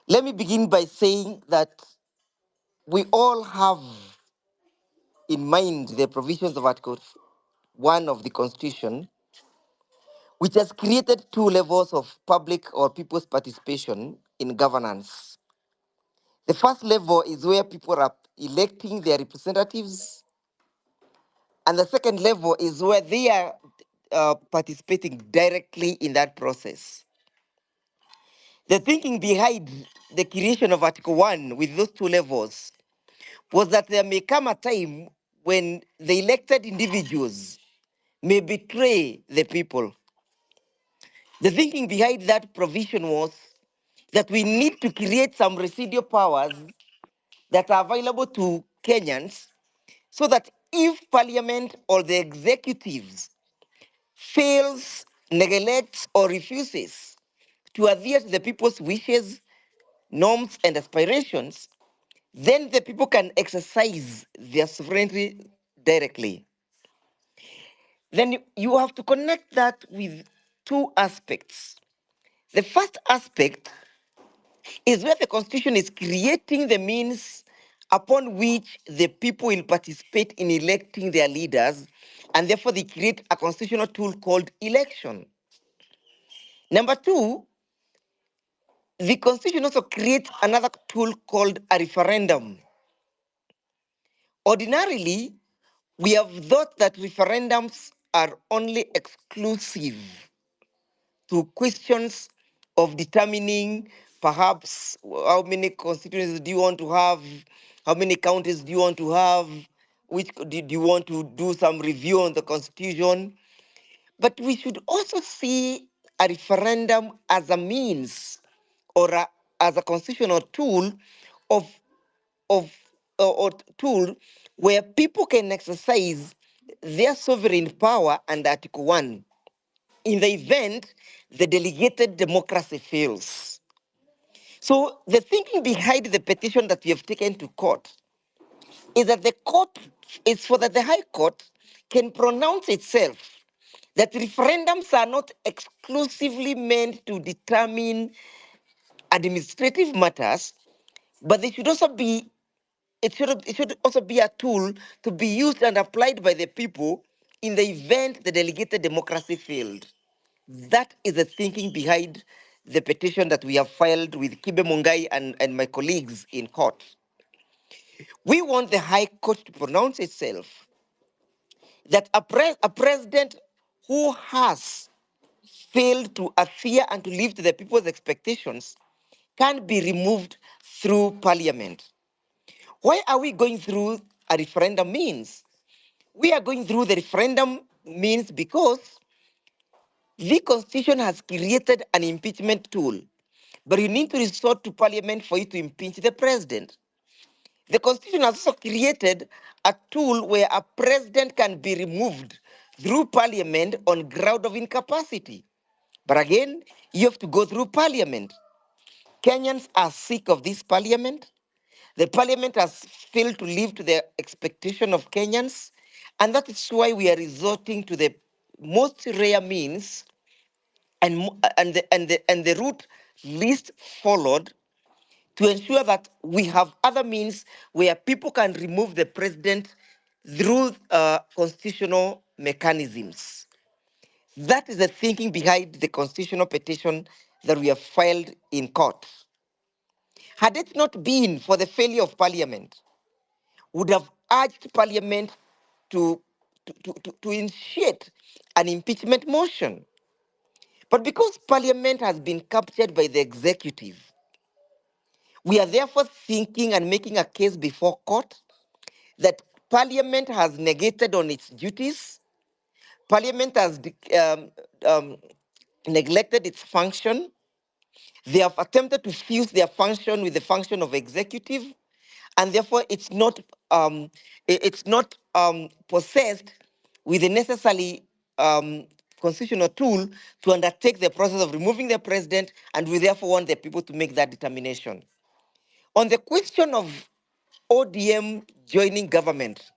Let me begin by saying that we all have in mind the provisions of Article 1 of the Constitution, which has created two levels of public or people's participation in governance. The first level is where people are electing their representatives, and the second level is where they are participating directly in that process. The thinking behind the creation of Article 1 with those two levels was that there may come a time when the elected individuals may betray the people. The thinking behind that provision was that we need to create some residual powers that are available to Kenyans so that if Parliament or the executives fails, neglects, or refuses to adhere to the people's wishes, norms, and aspirations, then the people can exercise their sovereignty directly. Then you have to connect that with two aspects. The first aspect is where the Constitution is creating the means upon which the people will participate in electing their leaders, and therefore they create a constitutional tool called election. Number two, the Constitution also creates another tool called a referendum. Ordinarily, we have thought that referendums are only exclusive to questions of determining perhaps how many constituencies do you want to have, how many counties do you want to have, which do you want to do some review on the constitution. But we should also see a referendum as a means or as a constitutional tool of or tool where people can exercise their sovereign power under Article 1 in the event the delegated democracy fails. So the thinking behind the petition that we have taken to court is that the court is for that the High Court can pronounce itself that referendums are not exclusively meant to determine administrative matters, but they should also be it should also be a tool to be used and applied by the people in the event the delegated democracy failed. That is the thinking behind the petition that we have filed with Kibe Mungai and my colleagues in court. We want the High Court to pronounce itself that a president who has failed to adhere and to live to the people's expectations can be removed through parliament. Why are we going through a referendum means? We are going through the referendum means because the Constitution has created an impeachment tool, but you need to resort to parliament for you to impeach the president. The Constitution has also created a tool where a president can be removed through parliament on ground of incapacity. But again, you have to go through parliament. Kenyans are sick of this parliament. The parliament has failed to live to the expectation of Kenyans, and that is why we are resorting to the most rare means and the route least followed to ensure that we have other means where people can remove the president through constitutional mechanisms. That is the thinking behind the constitutional petition that we have filed in court. Had it not been for the failure of parliament, would have urged parliament to initiate an impeachment motion. But because parliament has been captured by the executive, we are therefore thinking and making a case before court that parliament has negated on its duties. Parliament has neglected its function. They have attempted to fuse their function with the function of executive, and therefore it's not possessed with the necessary constitutional tool to undertake the process of removing the president, and we therefore want the people to make that determination. On the question of ODM joining government,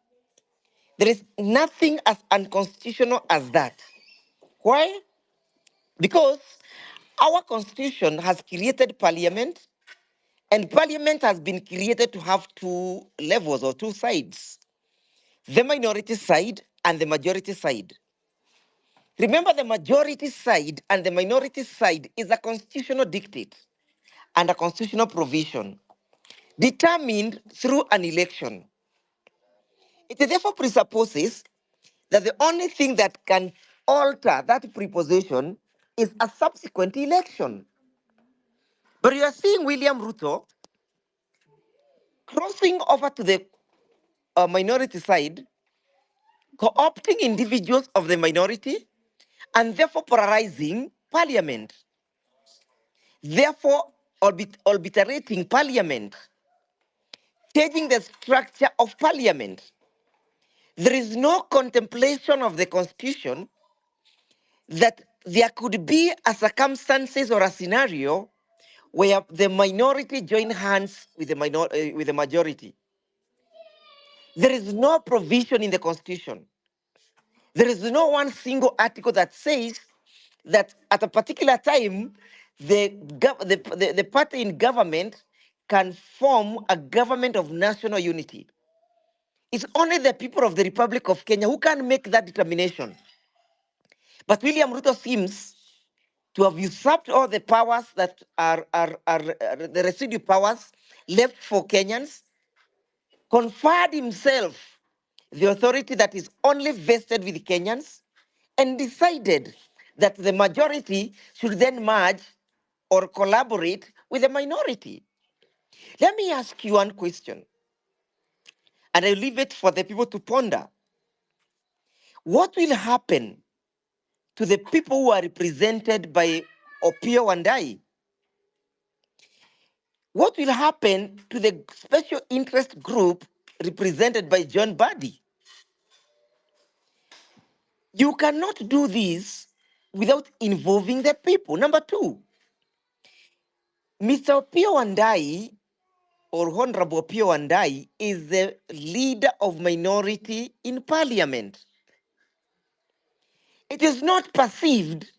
there is nothing as unconstitutional as that. Why? Because our constitution has created parliament, and parliament has been created to have two levels or two sides, the minority side and the majority side. Remember, the majority side and the minority side is a constitutional dictate and a constitutional provision determined through an election. It therefore presupposes that the only thing that can alter that preposition is a subsequent election. But you are seeing William Ruto crossing over to the minority side, co-opting individuals of the minority, and therefore polarizing parliament, therefore obliterating parliament, changing the structure of parliament. There is no contemplation of the constitution that there could be a circumstances or a scenario where the minority join hands with the majority. There is no provision in the constitution. There is no one single article that says that at a particular time, the party in government can form a government of national unity. It's only the people of the Republic of Kenya who can make that determination. But William Ruto seems to have usurped all the powers that are the residual powers left for Kenyans, conferred himself the authority that is only vested with Kenyans, and decided that the majority should then merge or collaborate with the minority. Let me ask you one question, and I leave it for the people to ponder. What will happen to the people who are represented by Opiyo Wandayi? What will happen to the special interest group represented by John Badi? You cannot do this without involving the people. Number two, Mr. Opiyo Wandayi, or Honorable Opiyo Wandayi, is the leader of minority in parliament. It is not perceived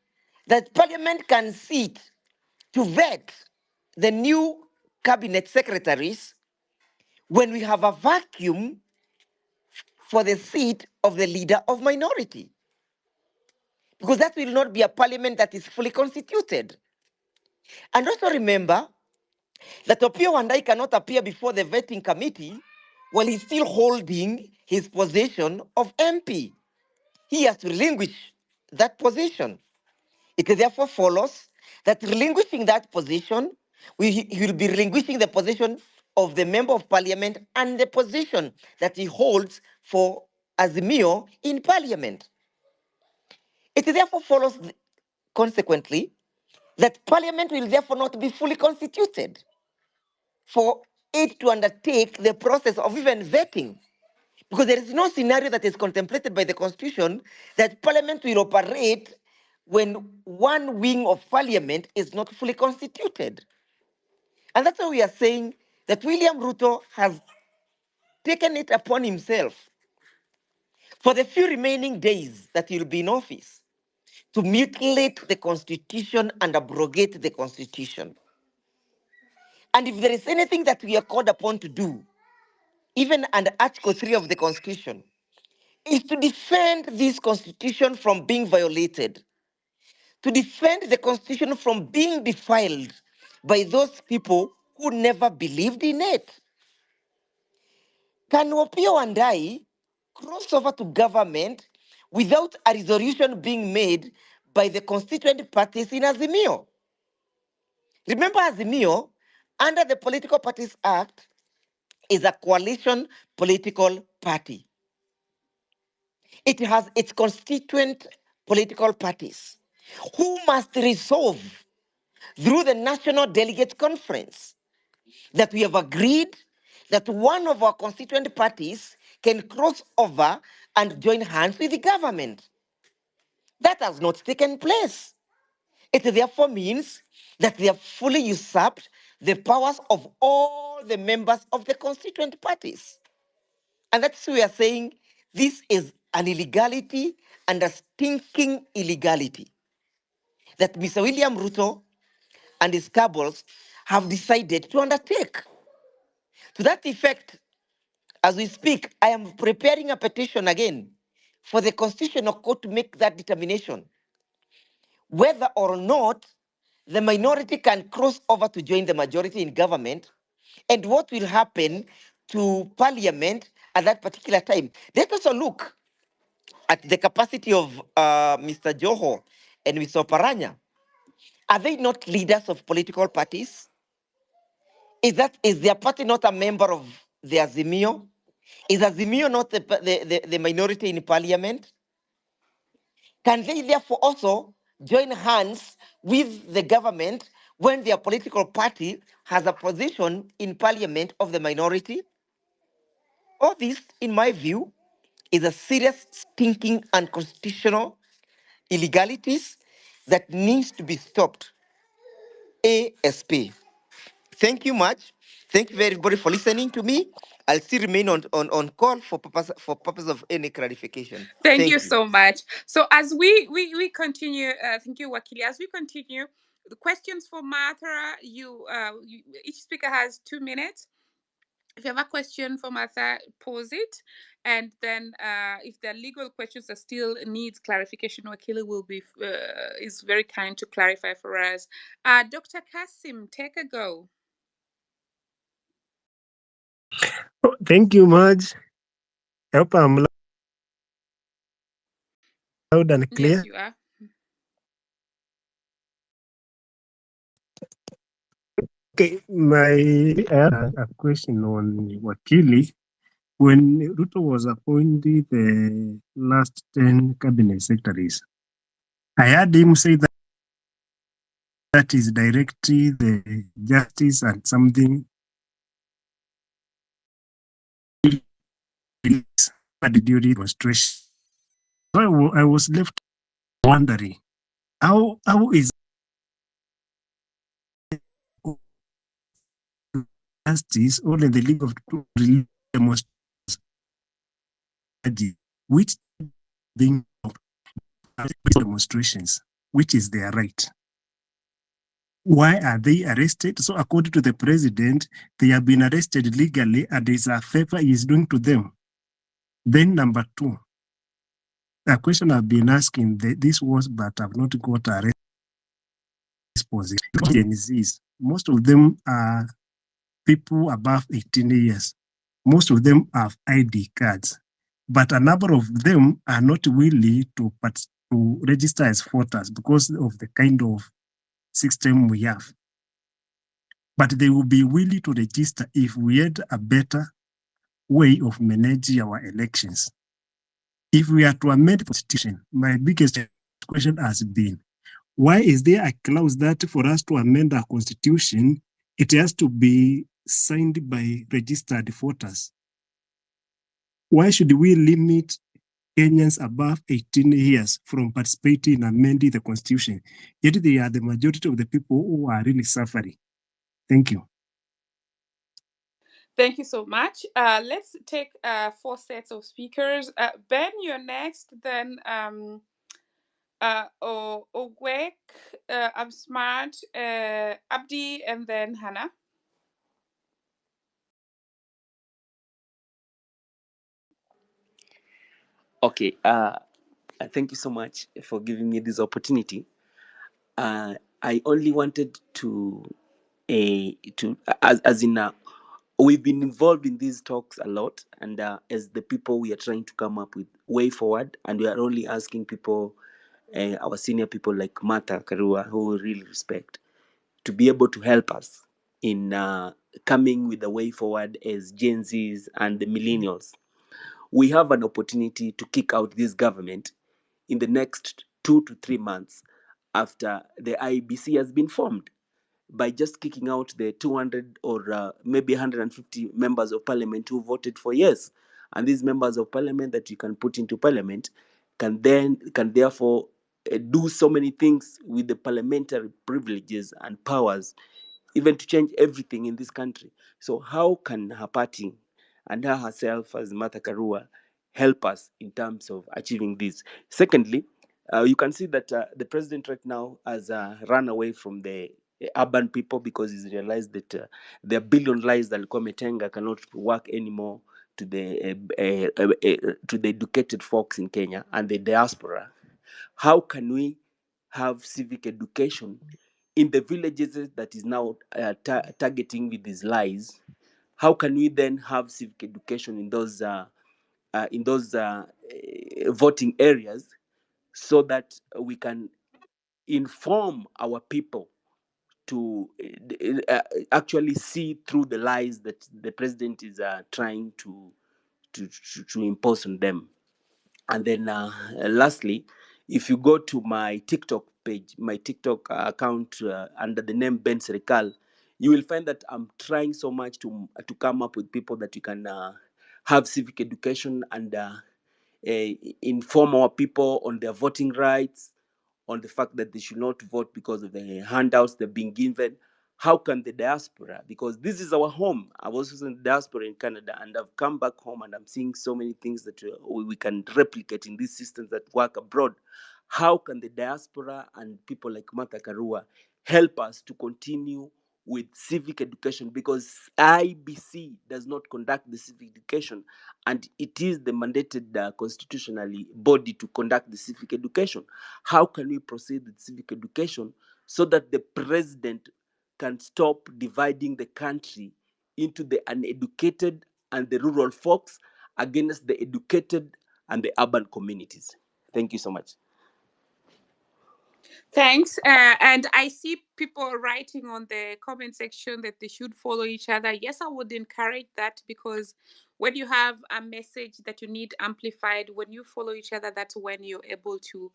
that parliament can sit to vet the new cabinet secretaries when we have a vacuum for the seat of the leader of minority. Because that will not be a parliament that is fully constituted. And also remember that Opiyo Wandayi cannot appear before the vetting committee while he's still holding his position of MP. He has to relinquish that position. It therefore follows that relinquishing that position, he will be relinquishing the position of the member of parliament and the position that he holds for Azimio in parliament. It therefore follows, consequently, that parliament will therefore not be fully constituted for it to undertake the process of even vetting. Because there is no scenario that is contemplated by the Constitution that Parliament will operate when one wing of Parliament is not fully constituted. And that's why we are saying that William Ruto has taken it upon himself for the few remaining days that he'll be in office to mutilate the Constitution and abrogate the Constitution. And if there is anything that we are called upon to do, even under Article 3 of the Constitution, is to defend this Constitution from being violated, to defend the Constitution from being defiled by those people who never believed in it. Can Opiyo Wandayi cross over to government without a resolution being made by the constituent parties in Azimio? Remember, Azimio, under the Political Parties Act, is a coalition political party. It has its constituent political parties. who must resolve through the National Delegate Conference that we have agreed that one of our constituent parties can cross over and join hands with the government. That has not taken place. It therefore means that they have fully usurped the powers of all the members of the constituent parties. And that's why we are saying this is an illegality and a stinking illegality that Mr. William Ruto and his cabals have decided to undertake. To that effect, as we speak, I am preparing a petition again for the Constitutional Court to make that determination whether or not the minority can cross over to join the majority in government, and what will happen to parliament at that particular time. Let us also look at the capacity of Mr. Joho and Mr. Paranya. Are they not leaders of political parties? Is their party not a member of the Azimio? Is Azimio not the minority in parliament? Can they therefore also join hands with the government when their political party has a position in parliament of the minority? All this, in my view, is a serious, stinking, unconstitutional illegalities that needs to be stopped ASP. Thank you much. Thank you everybody for listening to me. I'll still remain on call for purpose of any clarification. Thank you Thank you. so much. So as we continue, thank you, Wakili. As we continue, the questions for Martha, each speaker has 2 minutes. If you have a question for Martha, pose it. And then if there are legal questions that still needs clarification, Wakili will be is very kind to clarify for us. Dr. Kasim, take a go. Oh, thank you, Marge. I hope I'm loud and clear. Yes, you are. Okay, I have a question on Wakili. When Ruto was appointed the last 10 cabinet secretaries, I heard him say that is directly the justice and something during demonstration. So I was left wondering, how is justice only the league of demonstrations which being demonstrations, which is their right? Why are they arrested? So according to the president, they have been arrested legally and there's a favor he is doing to them. Then number 2, a question I've been asking this was, but I've not got a response. Gen Zs, most of them are people above 18 years. Most of them have ID cards, but a number of them are not willing to register as voters because of the kind of system we have. But they will be willing to register if we had a better way of managing our elections. If we are to amend the constitution, my biggest question has been, why is there a clause that for us to amend our constitution, it has to be signed by registered voters? Why should we limit Kenyans above 18 years from participating in amending the constitution? Yet they are the majority of the people who are really suffering. Thank you. Thank you so much. Let's take 4 sets of speakers. Ben, you're next. Then Ogwek, I'm Smart, Abdi, and then Hannah. Okay. Thank you so much for giving me this opportunity. I only wanted to we've been involved in these talks a lot, and as the people, we are trying to come up with way forward, and we are only asking people, our senior people like Martha Karua, who we really respect, to be able to help us in coming with the way forward as Gen Zs and the millennials. We have an opportunity to kick out this government in the next 2 to 3 months after the IBC has been formed, by just kicking out the 200 or maybe 150 members of parliament who voted for yes. And these members of parliament that you can put into parliament can therefore do so many things with the parliamentary privileges and powers, even to change everything in this country. So how can her party and her herself as Martha Karua help us in terms of achieving this? Secondly, you can see that the president right now has run away from the urban people because he's realized that the billion lies that alikuwa ametenga cannot work anymore to the educated folks in Kenya and the diaspora. How can we have civic education in the villages that is now targeting with these lies? How can we then have civic education in those voting areas so that we can inform our people to actually see through the lies that the president is trying to impose on them? And then lastly, if you go to my TikTok page, my TikTok account under the name Ben Serikal, you will find that I'm trying so much to come up with people that you can have civic education and inform our people on their voting rights, on the fact that they should not vote because of the handouts they're being given. How can the diaspora, because this is our home. I was in the diaspora in Canada and I've come back home and I'm seeing so many things that we can replicate in these systems that work abroad. How can the diaspora and people like Martha Karua help us to continue with civic education? Because IBC does not conduct the civic education, and it is the mandated constitutionally body to conduct the civic education. How can we proceed with civic education so that the president can stop dividing the country into the uneducated and the rural folks against the educated and the urban communities? Thank you so much. Thanks. And I see people writing on the comment section that they should follow each other. Yes, I would encourage that, because when you have a message that you need amplified, when you follow each other, that's when you're able to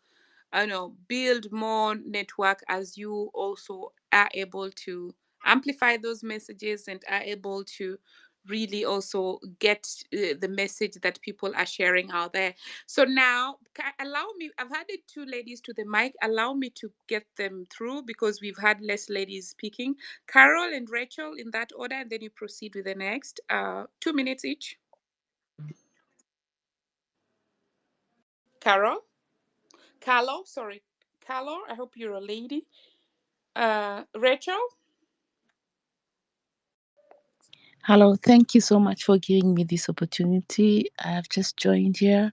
build more network, as you also are able to amplify those messages and are able to really also get the message that people are sharing out there. So now, allow me, I've added two ladies to the mic. Allow me to get them through, because we've had less ladies speaking. Carol and Rachel, in that order, and then you proceed with the next. 2 minutes each. Carol, sorry. Carol, I hope you're a lady. Rachel? Hello, thank you so much for giving me this opportunity. I've just joined here,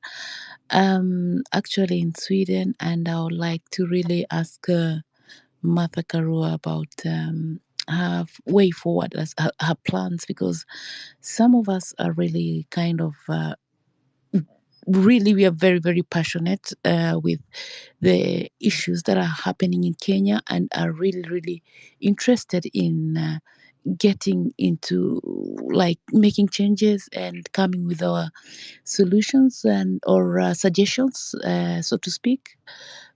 actually in Sweden, and I would like to really ask Martha Karua about her way forward, as her plans, because some of us are really kind of we are very, very passionate with the issues that are happening in Kenya, and are really, really interested in getting into like making changes and coming with our solutions and or suggestions, so to speak.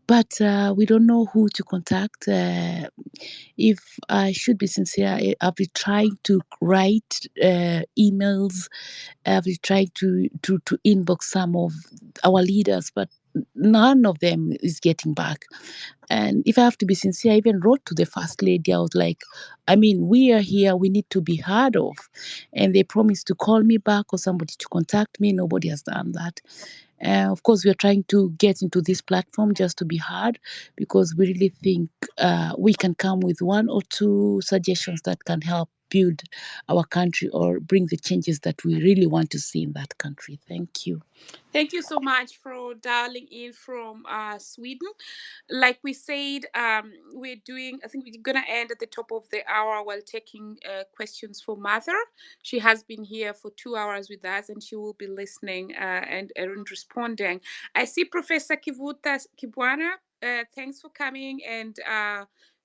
But we don't know who to contact. If I should be sincere, I've been trying to write emails. I've been trying to inbox some of our leaders, but none of them is getting back. And if I have to be sincere, I even wrote to the first lady. I was like, I mean, we are here, we need to be heard of. And they promised to call me back or somebody to contact me. Nobody has done that. Of course, we are trying to get into this platform just to be heard, because we really think we can come with one or two suggestions that can help build our country or bring the changes that we really want to see in that country. Thank you. Thank you so much for dialing in from Sweden. Like we said, we're doing, I think we're going to end at the top of the hour while taking questions for Mother. She has been here for 2 hours with us, and she will be listening and responding. I see Professor Kivuta Kibwana. Thanks for coming, and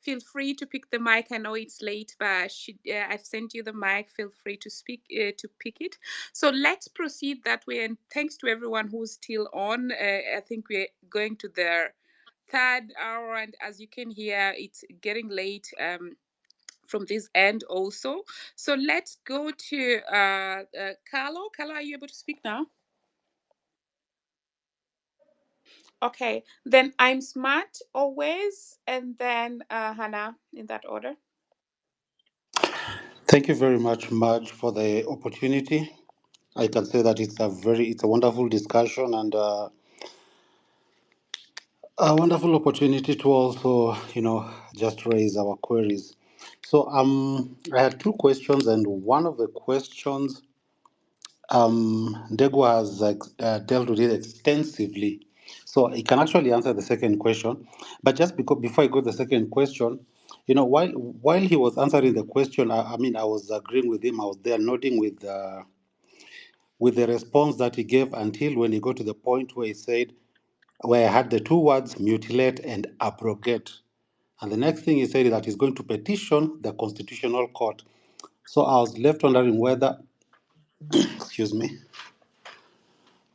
feel free to pick the mic. I know it's late, but I've sent you the mic. Feel free to speak, to pick it. So let's proceed that way. And thanks to everyone who's still on. I think we're going to the third hour, and as you can hear, it's getting late from this end also. So let's go to Carlo. Carlo, are you able to speak now? Okay, then I'm Smart always, and then Hannah, in that order. Thank you very much, Marge, for the opportunity. I can say that it's a wonderful discussion and a wonderful opportunity to also, just raise our queries. So I had two questions, and one of the questions Ndego has dealt with it extensively. So he can actually answer the second question. But just before I go to the second question, while he was answering the question, I mean, I was agreeing with him. I was there nodding with the response that he gave until when he got to the point where I had the two words mutilate and abrogate. And the next thing he said is that he's going to petition the Constitutional Court. So I was left wondering whether, excuse me,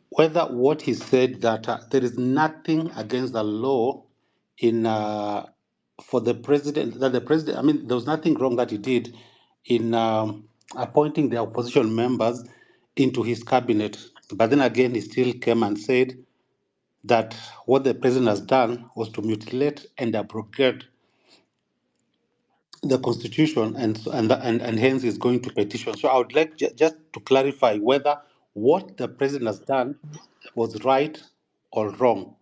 whether what he said that there is nothing against the law in for the president, that the president, I mean, there was nothing wrong that he did in appointing the opposition members into his cabinet. But then again, he still came and said that what the president has done was to mutilate and abrogate the constitution, and hence is going to petition. So I would like just to clarify whether what the president has done was right or wrong.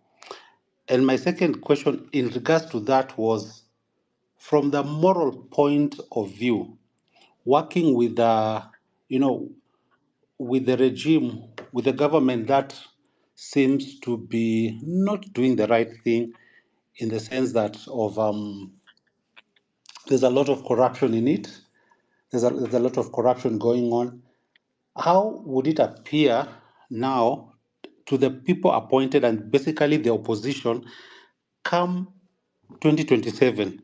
And my second question in regards to that was from the moral point of view, working with with the regime, with the government that seems to be not doing the right thing in the sense that there's a lot of corruption in it. There's a lot of corruption going on. How would it appear now to the people appointed and basically the opposition come 2027?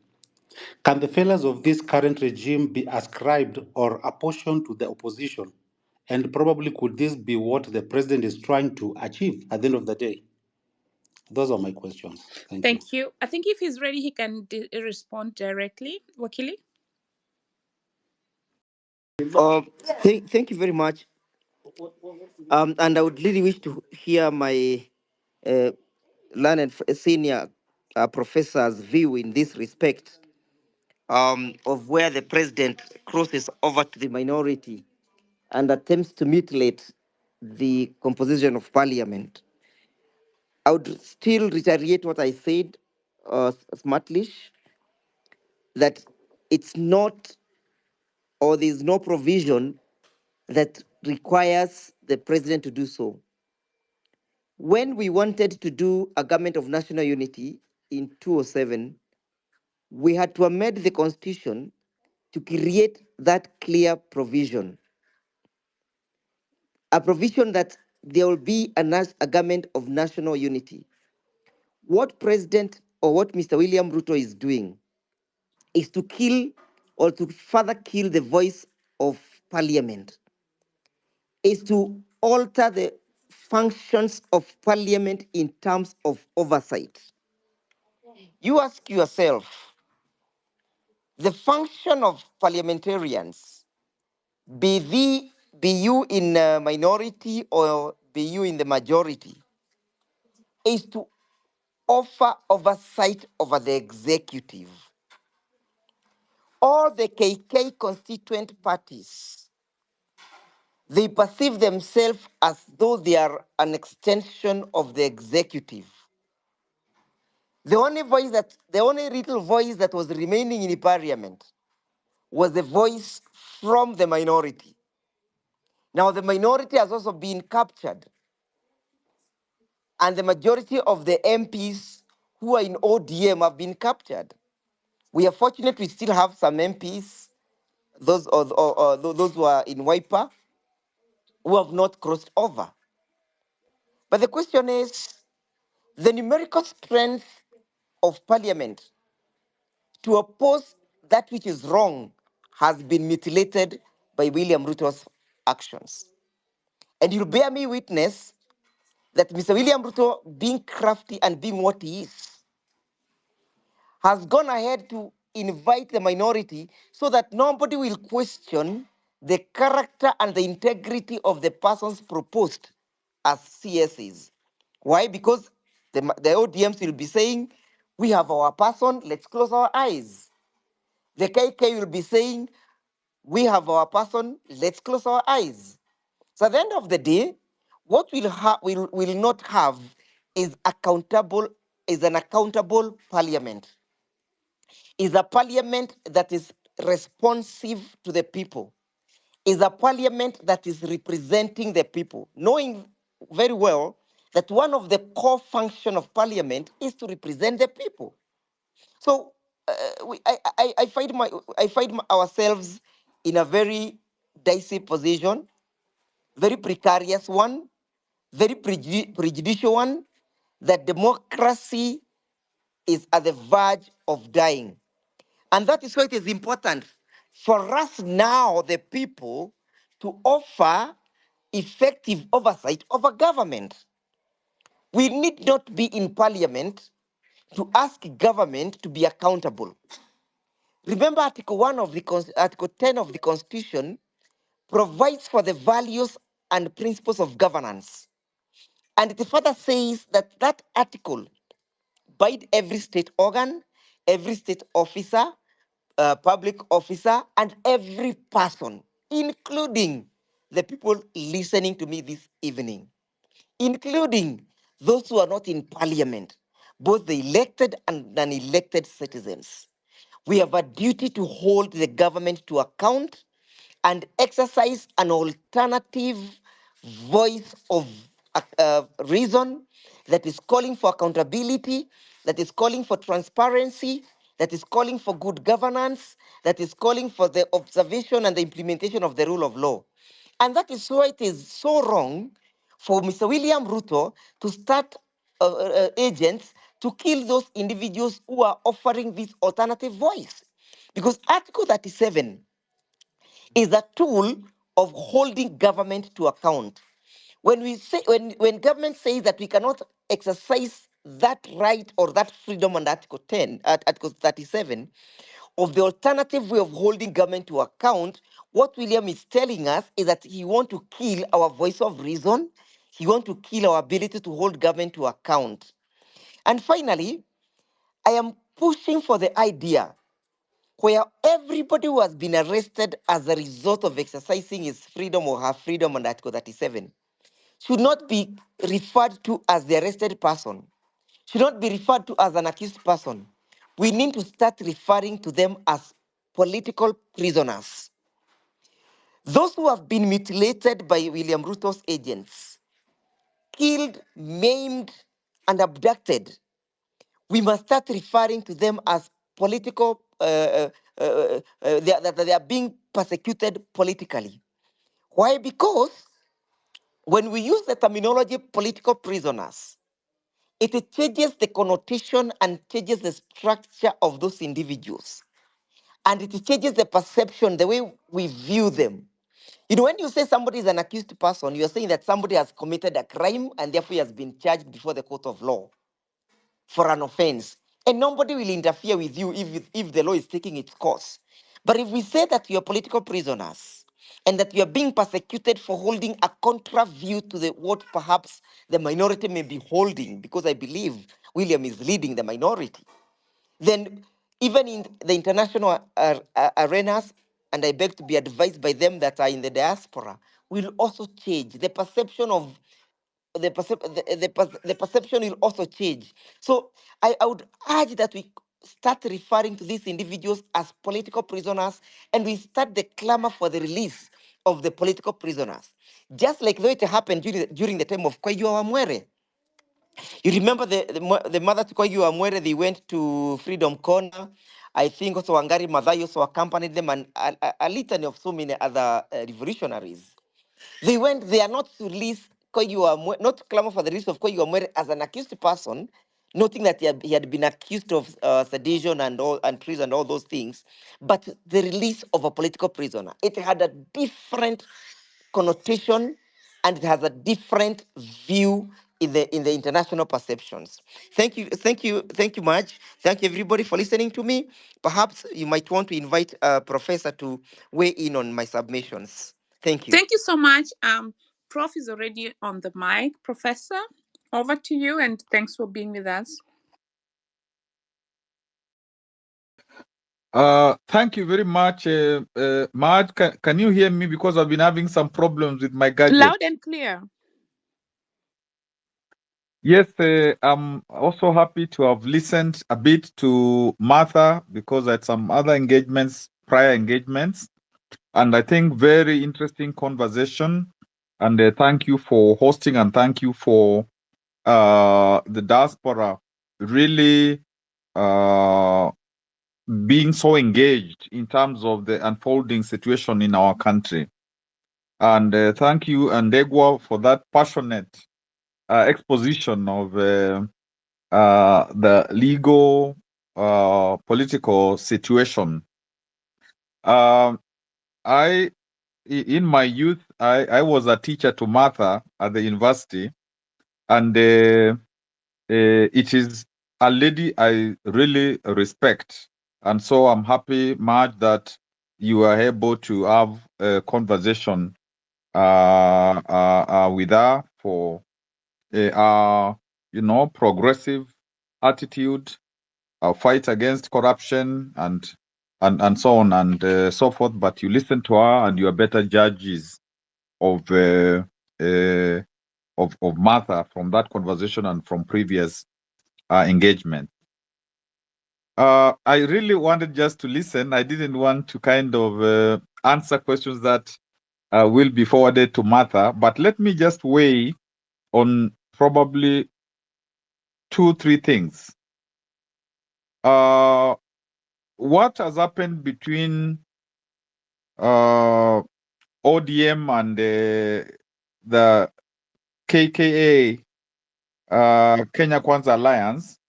Can the failures of this current regime be ascribed or apportioned to the opposition? And probably could this be what the president is trying to achieve at the end of the day? Those are my questions. Thank you. Thank you. I think if he's ready, he can respond directly. Wakili? Thank you very much. And I would really wish to hear my uh, learned senior professor's view in this respect, of where the president crosses over to the minority and attempts to mutilate the composition of parliament. I would still reiterate what I said smartly, that it's not, or there's no provision that requires the president to do so. When we wanted to do a government of national unity in 2007, we had to amend the constitution to create that clear provision. A provision that there will be a government of national unity. What President or what Mr. William Ruto is doing is to kill or to further kill the voice of parliament, is to alter the functions of parliament in terms of oversight. You ask yourself, the function of parliamentarians, be you in a minority or be you in the majority, is to offer oversight over the executive. All the KK constituent parties, they perceive themselves as though they are an extension of the executive. The only little voice that was remaining in the parliament was the voice from the minority. Now the minority has also been captured, and the majority of the MPs who are in ODM have been captured. We are fortunate we still have some MPs, those those who are in Wiper, who have not crossed over. But the question is, the numerical strength of parliament to oppose that which is wrong has been mutilated by William Ruto's actions. And you'll bear me witness that Mr. William Ruto, being crafty and being what he is, has gone ahead to invite the minority so that nobody will question the character and the integrity of the persons proposed as CSs. Why? Because the ODMs will be saying, we have our person, let's close our eyes. The KK will be saying, we have our person, let's close our eyes. So at the end of the day, what will not have is an accountable parliament, is a parliament that is responsive to the people, is a parliament that is representing the people, knowing very well that one of the core functions of parliament is to represent the people. So I find ourselves in a very dicey position, very precarious one, very prejudicial one, that democracy is at the verge of dying. And that is why it is important for us now, the people, to offer effective oversight of a government. We need not be in parliament to ask government to be accountable. Remember Article 1 of Article 10 of the Constitution provides for the values and principles of governance. And it further says that that article bind every state organ, every state officer, public officer, and every person, including the people listening to me this evening, including those who are not in parliament, both the elected and non-elected citizens. We have a duty to hold the government to account and exercise an alternative voice of reason that is calling for accountability, that is calling for transparency, that is calling for good governance, that is calling for the observation and the implementation of the rule of law. And that is why it is so wrong for Mr. William Ruto to start agents to kill those individuals who are offering this alternative voice. Because Article 37 is a tool of holding government to account. When government says that we cannot exercise that right or that freedom under Article 10, Article 37, of the alternative way of holding government to account, what William is telling us is that he wants to kill our voice of reason. He wants to kill our ability to hold government to account. And finally, I am pushing for the idea where everybody who has been arrested as a result of exercising his freedom or her freedom under Article 37 should not be referred to as the arrested person, should not be referred to as an accused person. We need to start referring to them as political prisoners. Those who have been mutilated by William Ruto's agents, killed, maimed, and abducted, we must start referring to them as political, they are being persecuted politically. Why? Because when we use the terminology political prisoners, it changes the connotation and changes the structure of those individuals. And it changes the perception, the way we view them. You know, when you say somebody is an accused person, you're saying that somebody has committed a crime and therefore he has been charged before the court of law for an offense. And nobody will interfere with you if the law is taking its course. But if we say that you are political prisoners and that you are being persecuted for holding a contra view to what perhaps the minority may be holding, because I believe William is leading the minority, then even in the international arenas, and I beg to be advised by them that are in the diaspora, will also change. The perception of the perception will also change. So I would urge that we start referring to these individuals as political prisoners, and we start the clamor for the release of the political prisoners. Just like though it happened during the time of Kwayua Wamwere. You remember the mother to Kwayua Wamwere, they went to Freedom Corner. I think also Wangari Maathai also accompanied them, and a litany of so many other revolutionaries. They went there not to release not to clamor for the release of Koigi Wamwere as an accused person, noting that he had been accused of sedition and treason and all those things, but the release of a political prisoner. It had a different connotation and it has a different view in the international perceptions. Thank you, Marge. Thank you everybody for listening to me. Perhaps you might want to invite a professor to weigh in on my submissions. Thank you. Thank you so much. Prof is already on the mic. Professor, over to you, and thanks for being with us. Thank you very much, Marge. Can you hear me? Because I've been having some problems with my gadget. Loud and clear. Yes, I'm also happy to have listened a bit to Martha because I had some other engagements, prior engagements, and I think very interesting conversation. And thank you for hosting, and thank you for the diaspora really being so engaged in terms of the unfolding situation in our country. And thank you, Ndegwa, for that passionate exposition of the legal, political situation. In my youth, I was a teacher to Martha at the university, and it is a lady I really respect. And so I'm happy, Marge, that you are able to have a conversation with her for our, progressive attitude, our fight against corruption, and so on and so forth. But you listen to her, and you are better judges of Martha from that conversation and from previous engagement. I really wanted just to listen. I didn't want to kind of answer questions that will be forwarded to Martha, but let me just weigh on probably 2-3 things. What has happened between ODM and the KKA, Kenya Kwanza Alliance,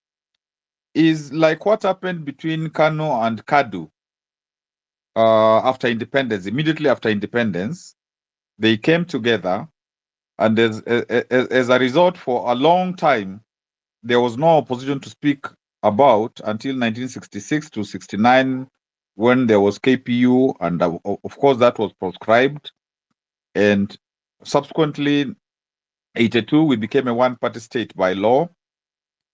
is like what happened between Kano and Kadu after independence. Immediately after independence, they came together, and as a result, for a long time, there was no opposition to speak about until 1966 to 69, when there was KPU, and of course that was proscribed. And subsequently, 82, we became a one-party state by law,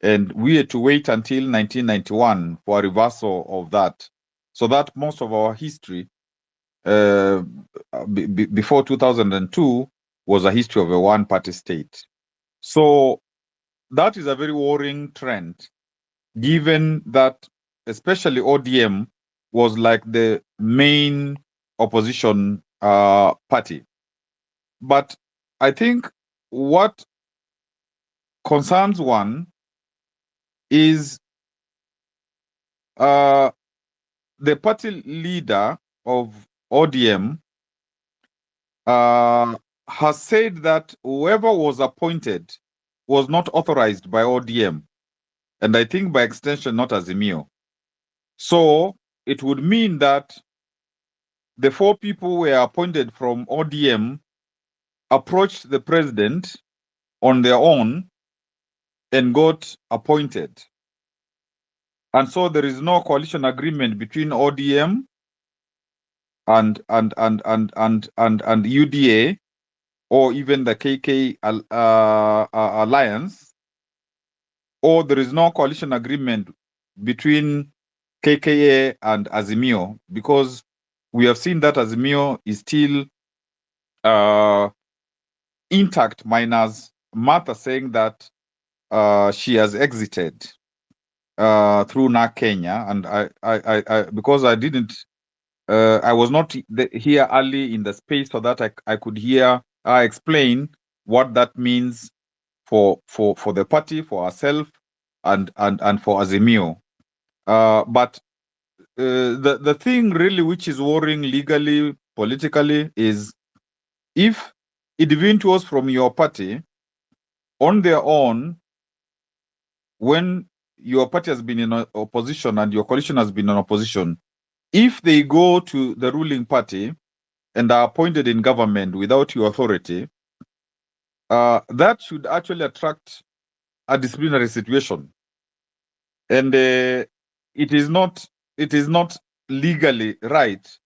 and we had to wait until 1991 for a reversal of that, so that most of our history before 2002 was a history of a one-party state. So that is a very worrying trend, given that especially ODM was like the main opposition party. But I think what concerns one is the party leader of ODM has said that whoever was appointed was not authorized by ODM, and I think by extension not Azimio. So it would mean that the 4 people were appointed from ODM approached the president on their own and got appointed. And so there is no coalition agreement between ODM and UDA, or even the KK alliance, or there is no coalition agreement between KKA and Azimio, because we have seen that Azimio is still intact, minus Martha saying that she has exited through NAC Kenya, and I because I didn't, I was not here early in the space, so that I could hear explain what that means for the party, for ourselves, and for Azimio. But the thing really which is worrying legally, politically, is if individuals from your party on their own, when your party has been in opposition and your coalition has been in opposition, if they go to the ruling party and are appointed in government without your authority, that should actually attract a disciplinary situation, and it is not legally right,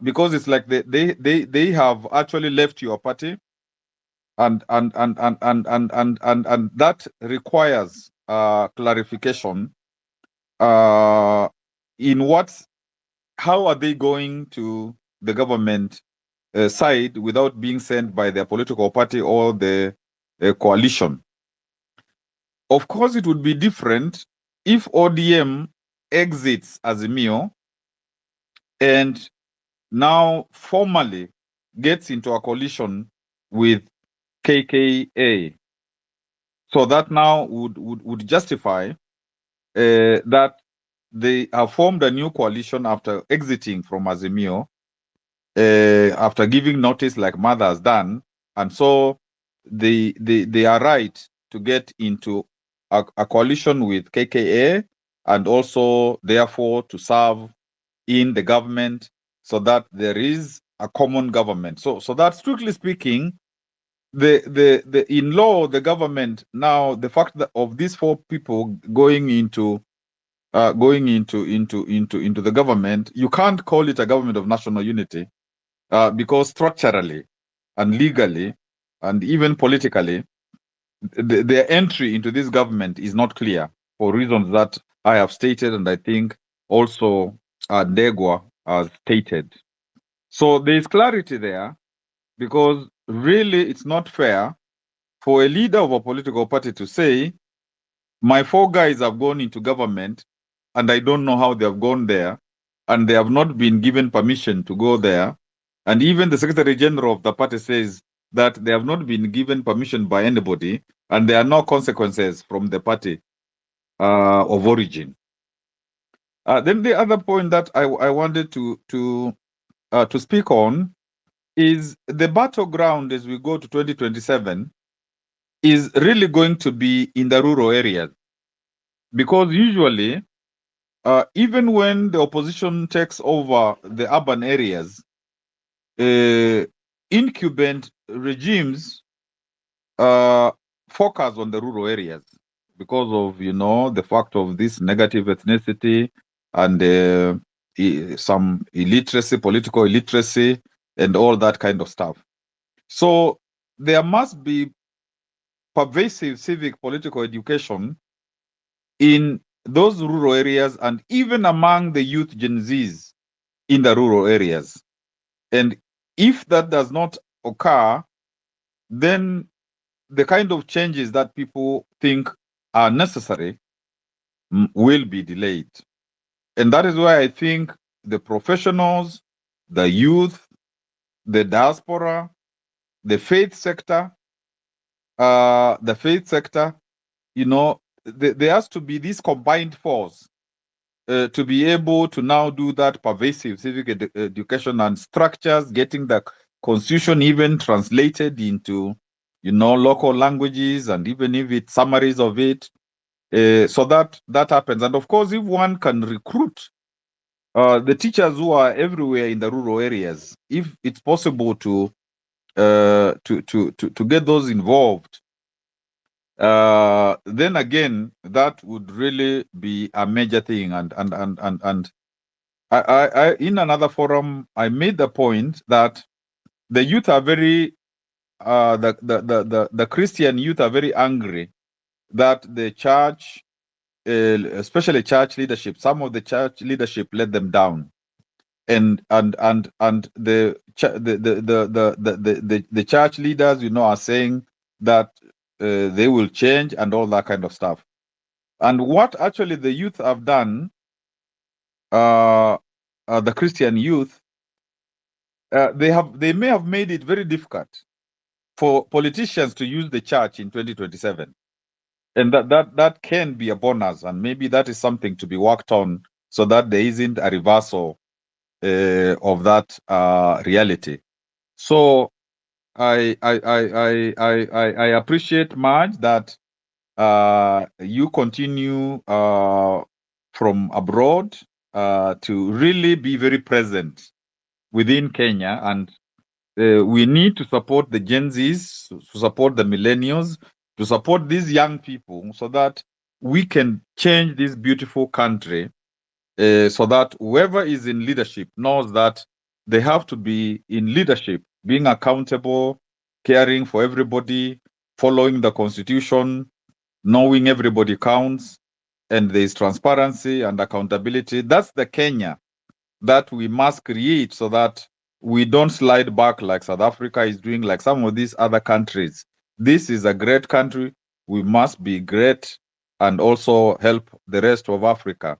because it's like they have actually left your party, and that requires clarification in how are they going to the government side without being sent by their political party or the coalition. Of course, it would be different if ODM exits Azimio and now formally gets into a coalition with KKA. So that now would justify that they have formed a new coalition after exiting from Azimio, after giving notice like Mother has done, and so they are right to get into a coalition with KKA, and also therefore to serve in the government, so that there is a common government. So that, strictly speaking, the in law, the government now, the fact that of these four people going into the government, you can't call it a government of national unity, because structurally and legally and even politically, their entry into this government is not clear, for reasons that I have stated, and I think also Ndegwa has stated. So there is clarity there, because really it's not fair for a leader of a political party to say, my four guys have gone into government and I don't know how they have gone there, and they have not been given permission to go there. And even the Secretary General of the party says that they have not been given permission by anybody, and there are no consequences from the party of origin. Then the other point that I wanted to speak on is the battleground as we go to 2027 is really going to be in the rural areas, because usually, even when the opposition takes over the urban areas, incumbent regimes focus on the rural areas because of the fact of this negative ethnicity and some illiteracy, political illiteracy, and all that kind of stuff. So there must be pervasive civic political education in those rural areas, and even among the youth Gen Zs in the rural areas. And if that does not occur, then the kind of changes that people think are necessary will be delayed. And that is why I think the professionals, the youth, the diaspora, the faith sector, there has to be this combined force to be able to now do that pervasive civic education and structures, getting the constitution even translated into, local languages, and even if it's summaries of it, so that happens. And of course, if one can recruit the teachers who are everywhere in the rural areas, if it's possible to get those involved, then again, that would really be a major thing. And I in another forum, I made the point that the youth are very the Christian youth are very angry that the church, especially church leadership, some of the church leadership let them down, and the church leaders, are saying that they will change and all that kind of stuff. And what actually the youth have done, the Christian youth, they may have made it very difficult for politicians to use the church in 2027, and that can be a bonus, and maybe that is something to be worked on, so that there isn't a reversal of that reality. So I appreciate much that you continue from abroad to really be very present within Kenya, and We need to support the Gen Zs, to support the millennials, to support these young people so that we can change this beautiful country, so that whoever is in leadership knows that they have to be in leadership, being accountable, caring for everybody, following the constitution, knowing everybody counts, and there is transparency and accountability. That's the Kenya that we must create so that we don't slide back like South Africa is doing, like some of these other countries. This is a great country. We must be great and also help the rest of Africa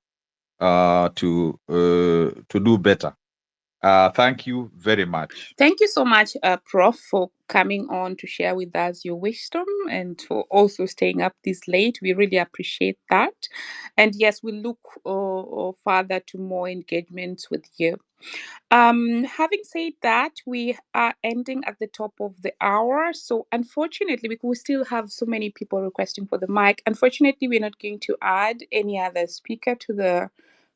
to do better. Thank you very much. Thank you so much, Prof, for coming on to share with us your wisdom and for also staying up this late. We really appreciate that. And yes, we look further to more engagements with you. Having said that, we are ending at the top of the hour. So unfortunately, because we still have so many people requesting for the mic, unfortunately, we're not going to add any other speaker to the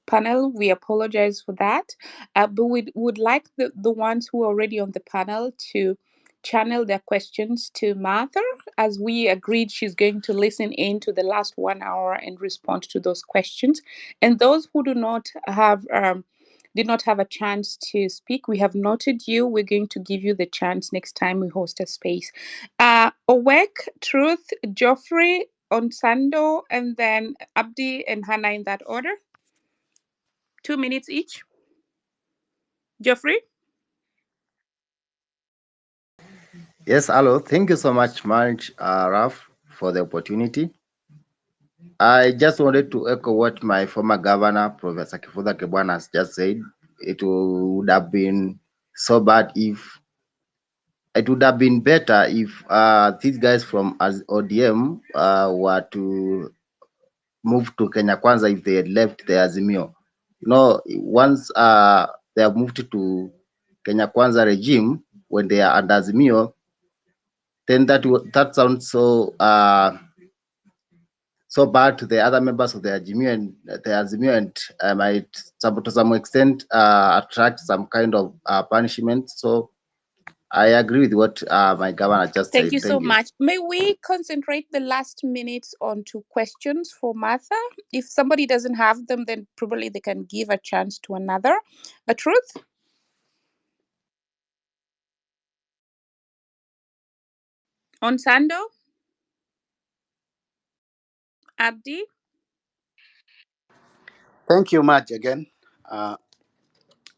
panel. We apologize for that. But we would like the ones who are already on the panel to channel their questions to Martha. As we agreed, she's going to listen in to the last 1 hour and respond to those questions. And those who do not have did not have a chance to speak, we have noted you. We're going to give you the chance next time we host a space. Owek, Truth, Geoffrey, Onsando, and then Abdi and Hannah in that order. 2 minutes each. Geoffrey? Yes, hello. Thank you so much, Raf, for the opportunity. I just wanted to echo what my former governor, Professor Kifuza Kebwana, has just said. It would have been so bad if it would have been better if these guys from ODM were to move to Kenya Kwanza if they had left the Azimio. Once they have moved to Kenya Kwanza regime, when they are under Azimio, then that sounds so so bad to the other members of the Azimio and might to some extent attract some kind of punishment. So I agree with what my governor just Thank said. you Thank so you. much. May we concentrate the last minutes onto questions for Martha? If somebody doesn't have them, then probably they can give a chance to another. A Truth? Onsando? Abdi? Thank you much again.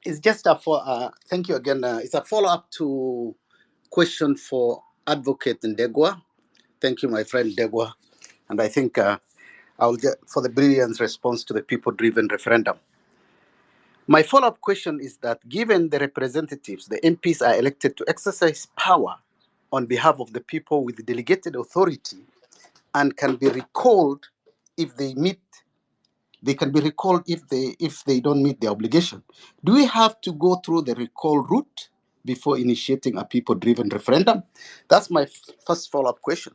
It's just thank you again. It's a follow-up to question for Advocate Ndegwa. Thank you, my friend Ndegwa. And I think I'll get for the brilliant response to the people-driven referendum. My follow-up question is that given the representatives, the MPs are elected to exercise power on behalf of the people with delegated authority and can be recalled if they can be recalled if they don't meet the obligation. Do we have to go through the recall route before initiating a people-driven referendum? That's my first follow-up question.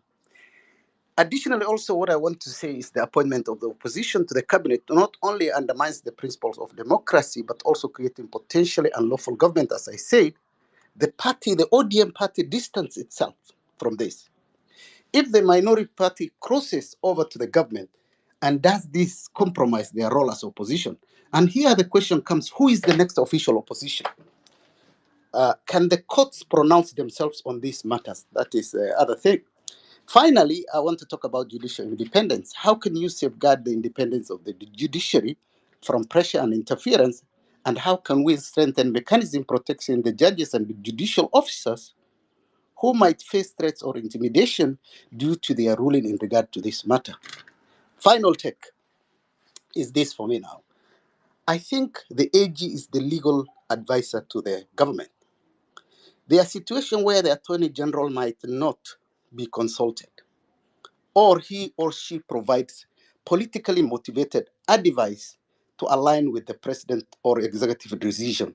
Additionally, also what I want to say is the appointment of the opposition to the cabinet not only undermines the principles of democracy, but also creating potentially unlawful government, as I said. The ODM party distances itself from this. If the minority party crosses over to the government, and does this compromise their role as opposition? And here the question comes, who is the next official opposition? Can the courts pronounce themselves on these matters? That is the other thing. Finally, I want to talk about judicial independence. How can you safeguard the independence of the judiciary from pressure and interference? And how can we strengthen mechanism protecting the judges and the judicial officers who might face threats or intimidation due to their ruling in regard to this matter? Final take is this for me now. I think the AG is the legal advisor to the government. There are situations where the Attorney General might not be consulted, or he or she provides politically motivated advice to align with the president or executive decision,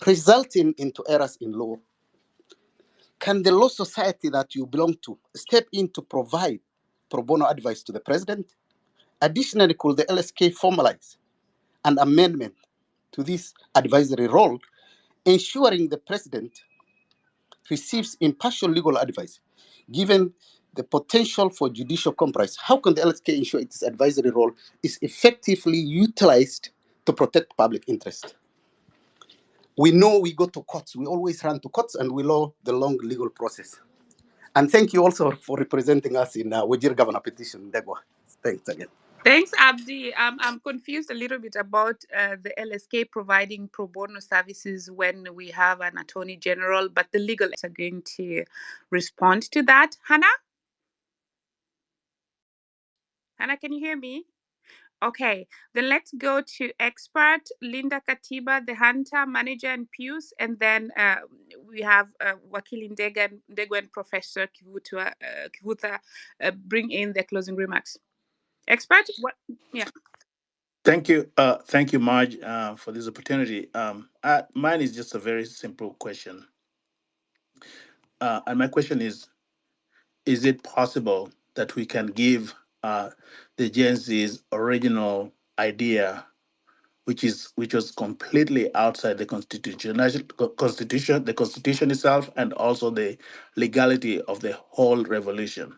resulting into errors in law. Can the law society that you belong to step in to provide pro bono advice to the president? Additionally, could the LSK formalize an amendment to this advisory role, ensuring the president receives impartial legal advice, given the potential for judicial compromise, how can the LSK ensure its advisory role is effectively utilized to protect public interest? We know we go to courts, we always run to courts, and we know the long legal process. And thank you also for representing us in Wajir Governor petition, Degwa. Thanks again. Thanks, Abdi. I'm confused a little bit about the LSK providing pro bono services when we have an attorney general, but the legal are going to respond to that. Hannah? Hannah, can you hear me? Okay, then let's go to expert Linda Katiba, the hunter, manager, and Pius, and then we have Wakili Ndega and Professor Kivuta bring in their closing remarks. Expert, what? Yeah. Thank you, Marge, for this opportunity. Mine is just a very simple question, and my question is it possible that we can give the Gen Z's original idea, which was completely outside the the Constitution itself, and also the legality of the whole revolution?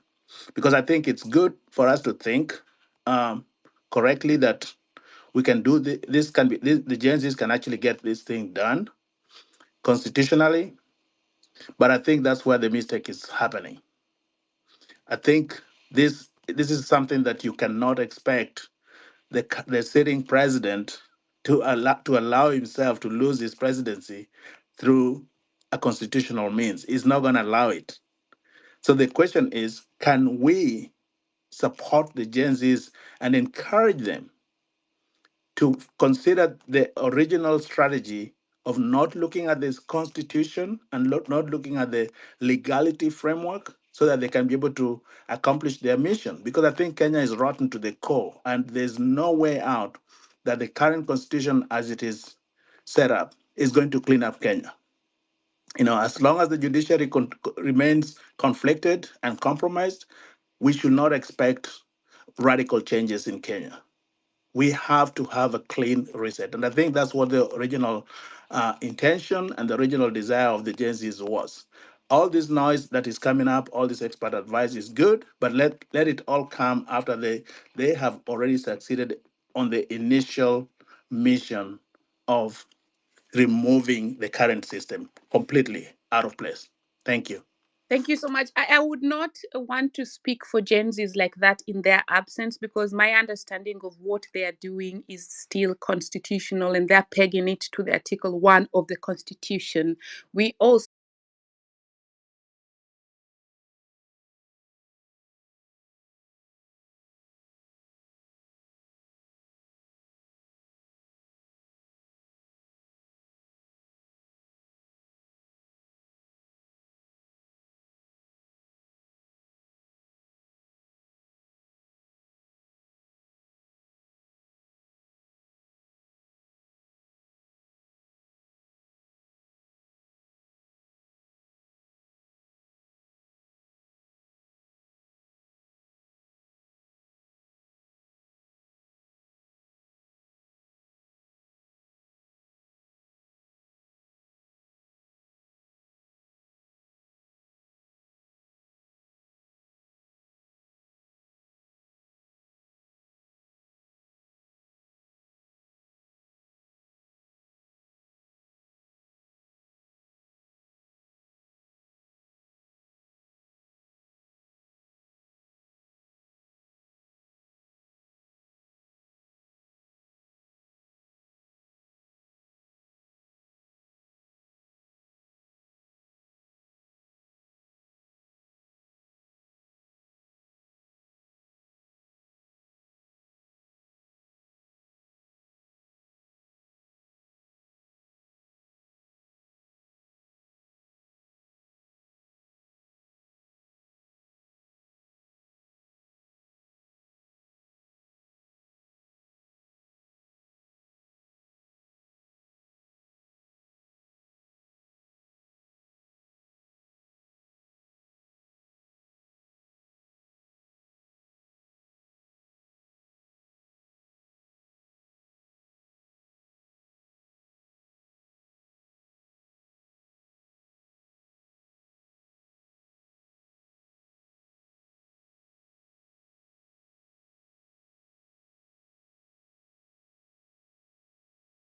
Because I think it's good for us to think correctly that we can do this. Can be the Gen Zs can actually get this thing done constitutionally, but I think that's where the mistake is happening. I think this is something that you cannot expect the sitting president to allow himself to lose his presidency through a constitutional means. He's not going to allow it. So the question is, can we support the Gen Zs and encourage them to consider the original strategy of not looking at this constitution and not looking at the legality framework so that they can be able to accomplish their mission? Because I think Kenya is rotten to the core, and there's no way out that the current constitution as it is set up is going to clean up Kenya. As long as the judiciary remains conflicted and compromised, we should not expect radical changes in Kenya. We have to have a clean reset. And I think that's what the original intention and the original desire of the Gen Zs was. All this noise that is coming up, all this expert advice is good, but let it all come after they have already succeeded on the initial mission of removing the current system completely out of place. Thank you. Thank you so much. I would not want to speak for Gen Zs like that in their absence, because my understanding of what they are doing is still constitutional, and they're pegging it to the Article 1 of the Constitution. We also